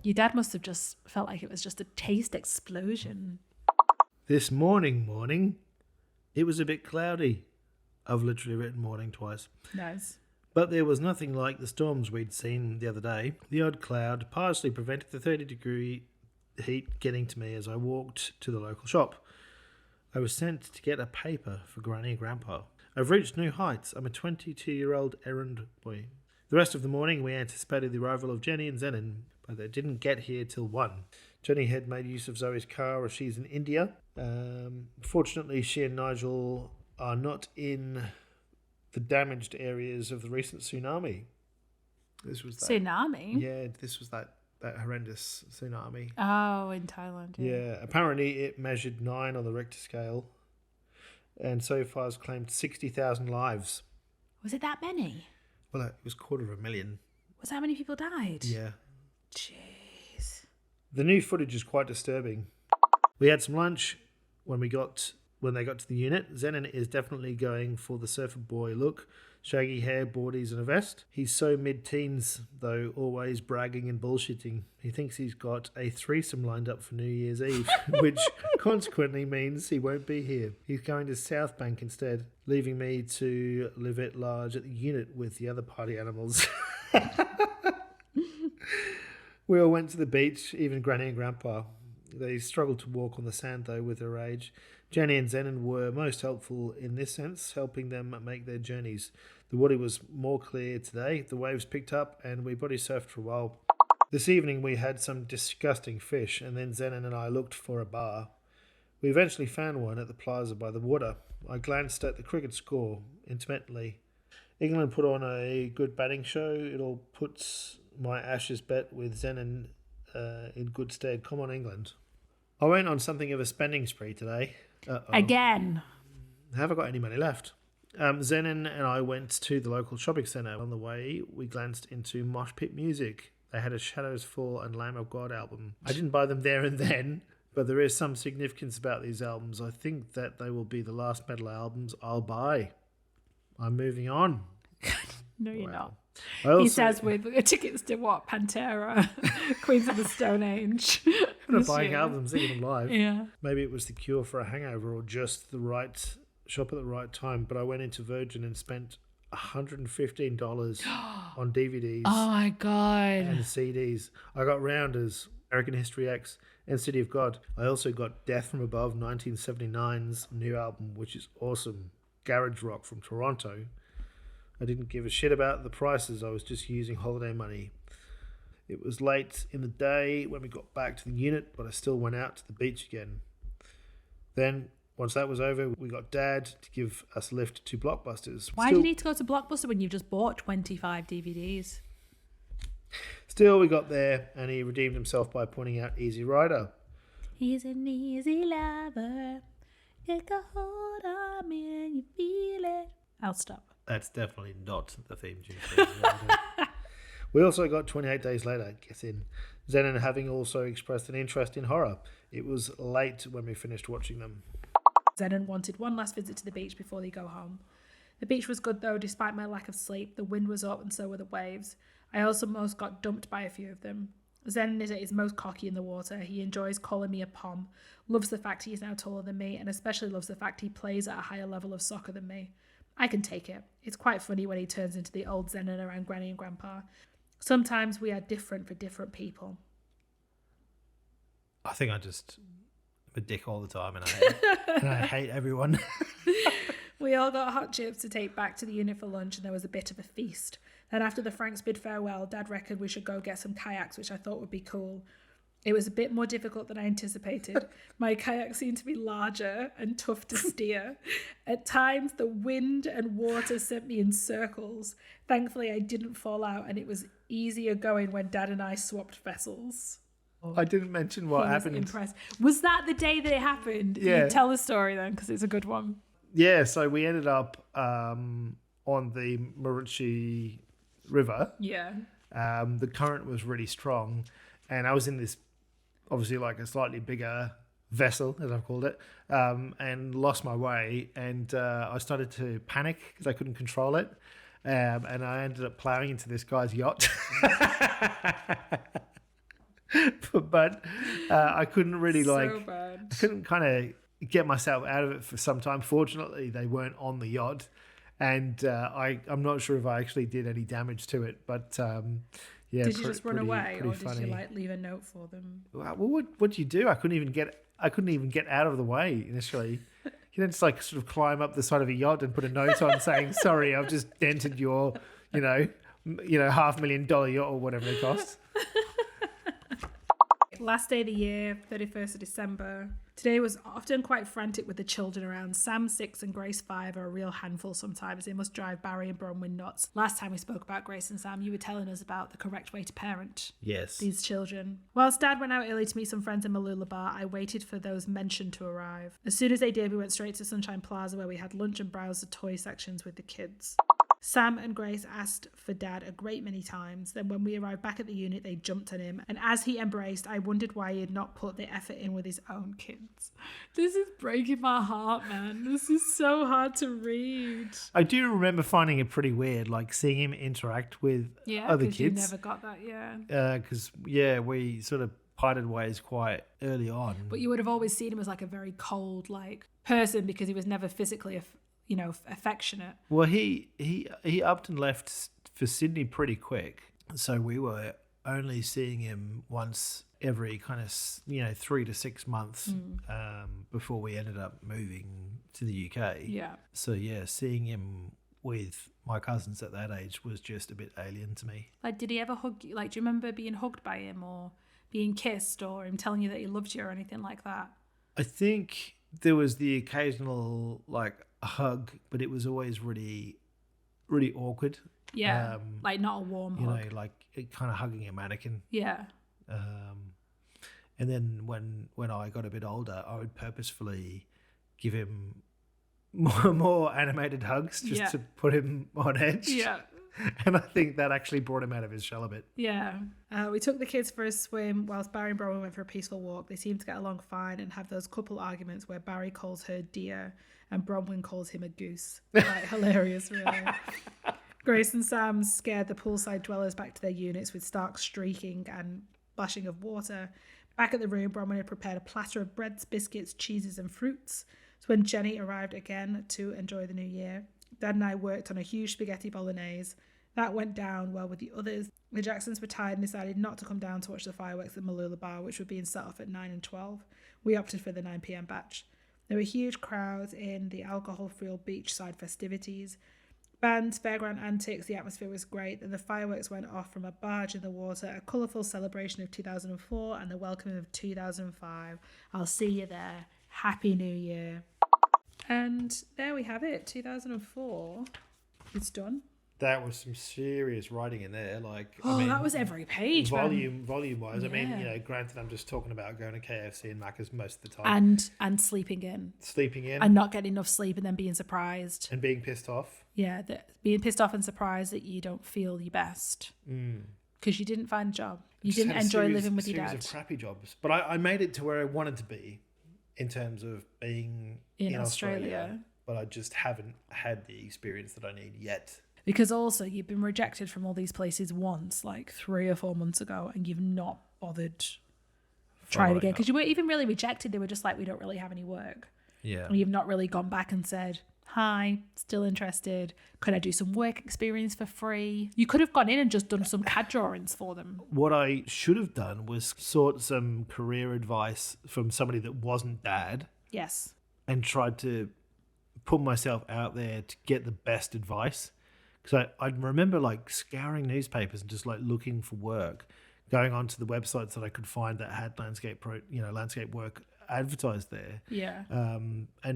Your dad must have just felt like it was just a taste explosion. This morning, it was a bit cloudy. I've literally written morning twice. Nice. But there was nothing like the storms we'd seen the other day. The odd cloud partially prevented the 30-degree heat getting to me as I walked to the local shop. I was sent to get a paper for Granny and Grandpa. I've reached new heights. I'm a 22-year-old errand boy. The rest of the morning we anticipated the arrival of Jenny and Zenon, but they didn't get here till 1. Jenny had made use of Zoe's car as she's in India. Fortunately, she and Nigel are not in the damaged areas of the recent tsunami. This was that, Tsunami? Yeah, this was that that horrendous tsunami. Oh, in Thailand. Yeah, apparently it measured 9 on the Richter scale, and so far has claimed 60,000 lives. Was it that many? Well, it was 250,000. Was that many people died? Yeah. Jeez. The new footage is quite disturbing. We had some lunch when they got to the unit. Zenon is definitely going for the surfer boy look. Shaggy hair, boardies and a vest. He's so mid-teens, though, always bragging and bullshitting. He thinks he's got a threesome lined up for New Year's Eve, which consequently means he won't be here. He's going to South Bank instead, leaving me to live at large at the unit with the other party animals. We all went to the beach, even Granny and Grandpa. They struggled to walk on the sand, though, with their age. Jenny and Zenon were most helpful in this sense, helping them make their journeys. The water was more clear today, the waves picked up, and we body surfed for a while. This evening we had some disgusting fish, and then Zenon and I looked for a bar. We eventually found one at the plaza by the water. I glanced at the cricket score intermittently. England put on a good batting show. It all puts my Ashes bet with Zenon in good stead. Come on, England. I went on something of a spending spree today. Again. Have I got any money left? Zenon and I went to the local shopping centre. On the way, we glanced into Mosh Pit Music. They had a Shadows Fall and Lamb of God album. I didn't buy them there and then, but there is some significance about these albums. I think that they will be the last metal albums I'll buy. I'm moving on. No, you're not. Also, He says with tickets to what? Pantera, Queens of the Stone Age. I'm not this buying year. albums, seeing them live. Yeah. Maybe it was the cure for a hangover or just the right shop at the right time. But I went into Virgin and spent $115 on DVDs Oh my God. and CDs. I got Rounders, American History X, and City of God. I also got Death from Above, 1979's new album, which is awesome. Garage rock from Toronto. I didn't give a shit about the prices. I was just using holiday money. It was late in the day when we got back to the unit, but I still went out to the beach again. Then, once that was over, we got Dad to give us a lift to Blockbusters. Why do you need to go to Blockbuster when you've just bought 25 DVDs? Still, we got there, and he redeemed himself by pointing out Easy Rider. He's an easy lover. Take a hold on me and you feel it. I'll stop. That's definitely not the theme tune. We also got 28 Days Later, get in. Zenon having also expressed an interest in horror. It was late when we finished watching them. Zenon wanted one last visit to the beach before they go home. The beach was good though, despite my lack of sleep. The wind was up and so were the waves. I also most got dumped by a few of them. Zenon is at his most cocky in the water. He enjoys calling me a pom, loves the fact he is now taller than me, and especially loves the fact he plays at a higher level of soccer than me. I can take it. It's quite funny when he turns into the old Zenon around Granny and Grandpa. Sometimes we are different for different people. I think I'm a dick all the time, and I hate everyone. We all got hot chips to take back to the unit for lunch, and there was a bit of a feast. Then after the Franks bid farewell, Dad reckoned we should go get some kayaks, which I thought would be cool. It was a bit more difficult than I anticipated. My kayak seemed to be larger and tough to steer. At times, the wind and water sent me in circles. Thankfully, I didn't fall out, and it was easier going when Dad and I swapped vessels. I didn't mention what He was happened. impressed. Was that the day that it happened? Yeah. You tell the story then, because it's a good one. Yeah, so we ended up on the Maruchi River. Yeah. The current was really strong, and I was in this, obviously like a slightly bigger vessel, as I've called it, and lost my way, and I started to panic because I couldn't control it, and I ended up ploughing into this guy's yacht. But I couldn't really So bad. I couldn't kind of get myself out of it for some time. Fortunately, they weren't on the yacht, and I'm not sure if I actually did any damage to it. But yeah, Did you just run away, or funny. did you like leave a note for them? Well, what do you do? I couldn't even get out of the way initially. You don't just like sort of climb up the side of a yacht and put a note on saying, "Sorry, I've just dented your, $500,000 yacht or whatever it costs." Last day of the year, 31st of December. Today was often quite frantic with the children around. Sam 6 and Grace 5 are a real handful sometimes. They must drive Barry and Bronwyn nuts. Last time we spoke about Grace and Sam, you were telling us about the correct way to parent Yes. these children. Whilst Dad went out early to meet some friends in Malula Bar, I waited for those mentioned to arrive. As soon as they did, we went straight to Sunshine Plaza where we had lunch and browsed the toy sections with the kids. Sam and Grace asked for Dad a great many times. Then when we arrived back at the unit, they jumped on him. And as he embraced, I wondered why he had not put the effort in with his own kids. This is breaking my heart, man. This is so hard to read. I do remember finding it pretty weird, like seeing him interact with other kids. You never got that, yeah. Because, we sort of parted ways quite early on. But you would have always seen him as like a very cold, like, person because he was never physically affectionate. Well, he upped and left for Sydney pretty quick. So we were only seeing him once every kind of, 3 to 6 months before we ended up moving to the UK. Yeah. So, seeing him with my cousins at that age was just a bit alien to me. Like, did he ever hug you? Like, do you remember being hugged by him or being kissed or him telling you that he loved you or anything like that? I think there was the occasional, a hug, but it was always really, really awkward. Yeah, like not a warm hug. Like kind of hugging a mannequin. Yeah. And then when I got a bit older, I would purposefully give him more animated hugs just to put him on edge. Yeah. And I think that actually brought him out of his shell a bit. Yeah. We took the kids for a swim whilst Barry and Bronwyn went for a peaceful walk. They seemed to get along fine and have those couple arguments where Barry calls her dear and Bronwyn calls him a goose. Like, hilarious, really. Grace and Sam scared the poolside dwellers back to their units with stark streaking and splashing of water. Back at the room, Bronwyn had prepared a platter of breads, biscuits, cheeses and fruits. So when Jenny arrived again to enjoy the new year, Dad and I worked on a huge spaghetti bolognese. That went down well with the others. The Jacksons were tired and decided not to come down to watch the fireworks at Malula Bar, which were being set off at 9 and 12. We opted for the 9 p.m. batch. There were huge crowds in the alcohol-free beachside festivities. Bands, fairground antics, the atmosphere was great, and the fireworks went off from a barge in the water, a colourful celebration of 2004 and the welcoming of 2005. I'll see you there. Happy New Year. And there we have it, 2004. It's done. That was some serious writing in there. That was every page. Volume wise. Yeah. I mean, granted, I'm just talking about going to KFC and Macca's most of the time. And sleeping in. And not getting enough sleep and then being surprised. And being pissed off. Yeah, being pissed off and surprised that you don't feel your best. Because you didn't find a job. You didn't enjoy living with your dad. Series of crappy jobs. But I made it to where I wanted to be in terms of being in Australia. But I just haven't had the experience that I need yet. Because also you've been rejected from all these places once, like 3 or 4 months ago, and you've not bothered trying again. Because you weren't even really rejected. They were just like, we don't really have any work. Yeah. And you've not really gone back and said, hi, still interested. Could I do some work experience for free? You could have gone in and just done some CAD drawings for them. What I should have done was sought some career advice from somebody that wasn't Dad. Yes. And tried to put myself out there to get the best advice. Because I remember scouring newspapers and just looking for work, going onto the websites that I could find that had landscape work advertised there. Yeah.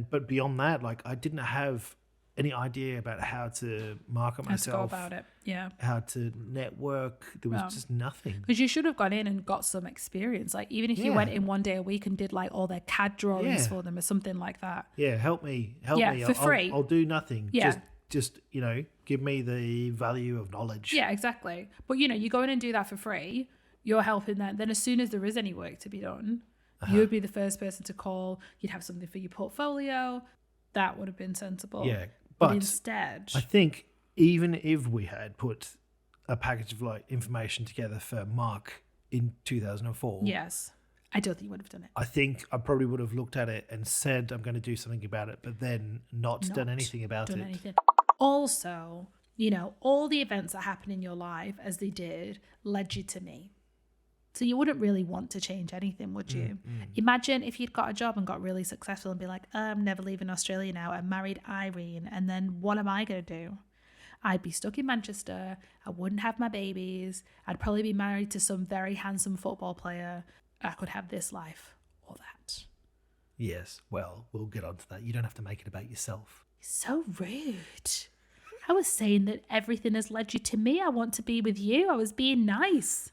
But beyond that, I didn't have any idea about how to market myself. How to go about it. Yeah. How to network. There was just nothing. Because you should have gone in and got some experience. Even if you went in one day a week and did all their CAD drawings for them or something like that. Yeah. Help me. For free. I'll do nothing. Yeah. Just give me the value of knowledge. Yeah, exactly. But, you go in and do that for free. You're helping them. Then as soon as there is any work to be done, you would be the first person to call. You'd have something for your portfolio. That would have been sensible. Yeah. But instead, I think even if we had put a package of information together for Mark in 2004. Yes. I don't think you would have done it. I think I probably would have looked at it and said, I'm going to do something about it, but then not done anything about it. Also, all the events that happened in your life as they did led you to me. So you wouldn't really want to change anything, would you? Imagine if you'd got a job and got really successful and be like, I'm never leaving Australia now. I married Irene. And then what am I going to do? I'd be stuck in Manchester. I wouldn't have my babies. I'd probably be married to some very handsome football player. I could have this life or that. Yes, well, we'll get on to that. You don't have to make it about yourself. So rude. I was saying that everything has led you to me. I want to be with you. I was being nice.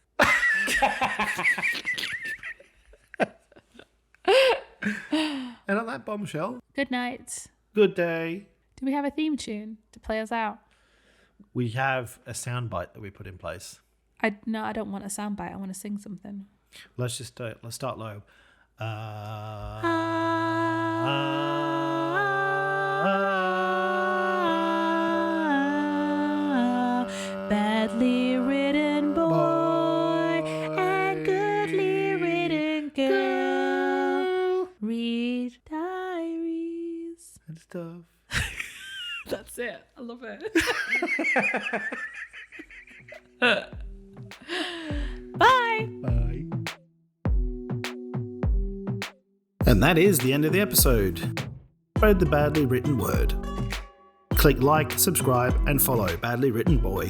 And on that bombshell, Good night. good day. Do we have a theme tune to play us out? We have a soundbite that we put in place. No, I don't want a soundbite. I want to sing something. Let's start low. Badly written boy and goodly written girl. Read diaries. And stuff. That's it. I love it. Bye. Bye. And that is the end of the episode. Spread the badly written word. Click like, subscribe, and follow Badly Written Boy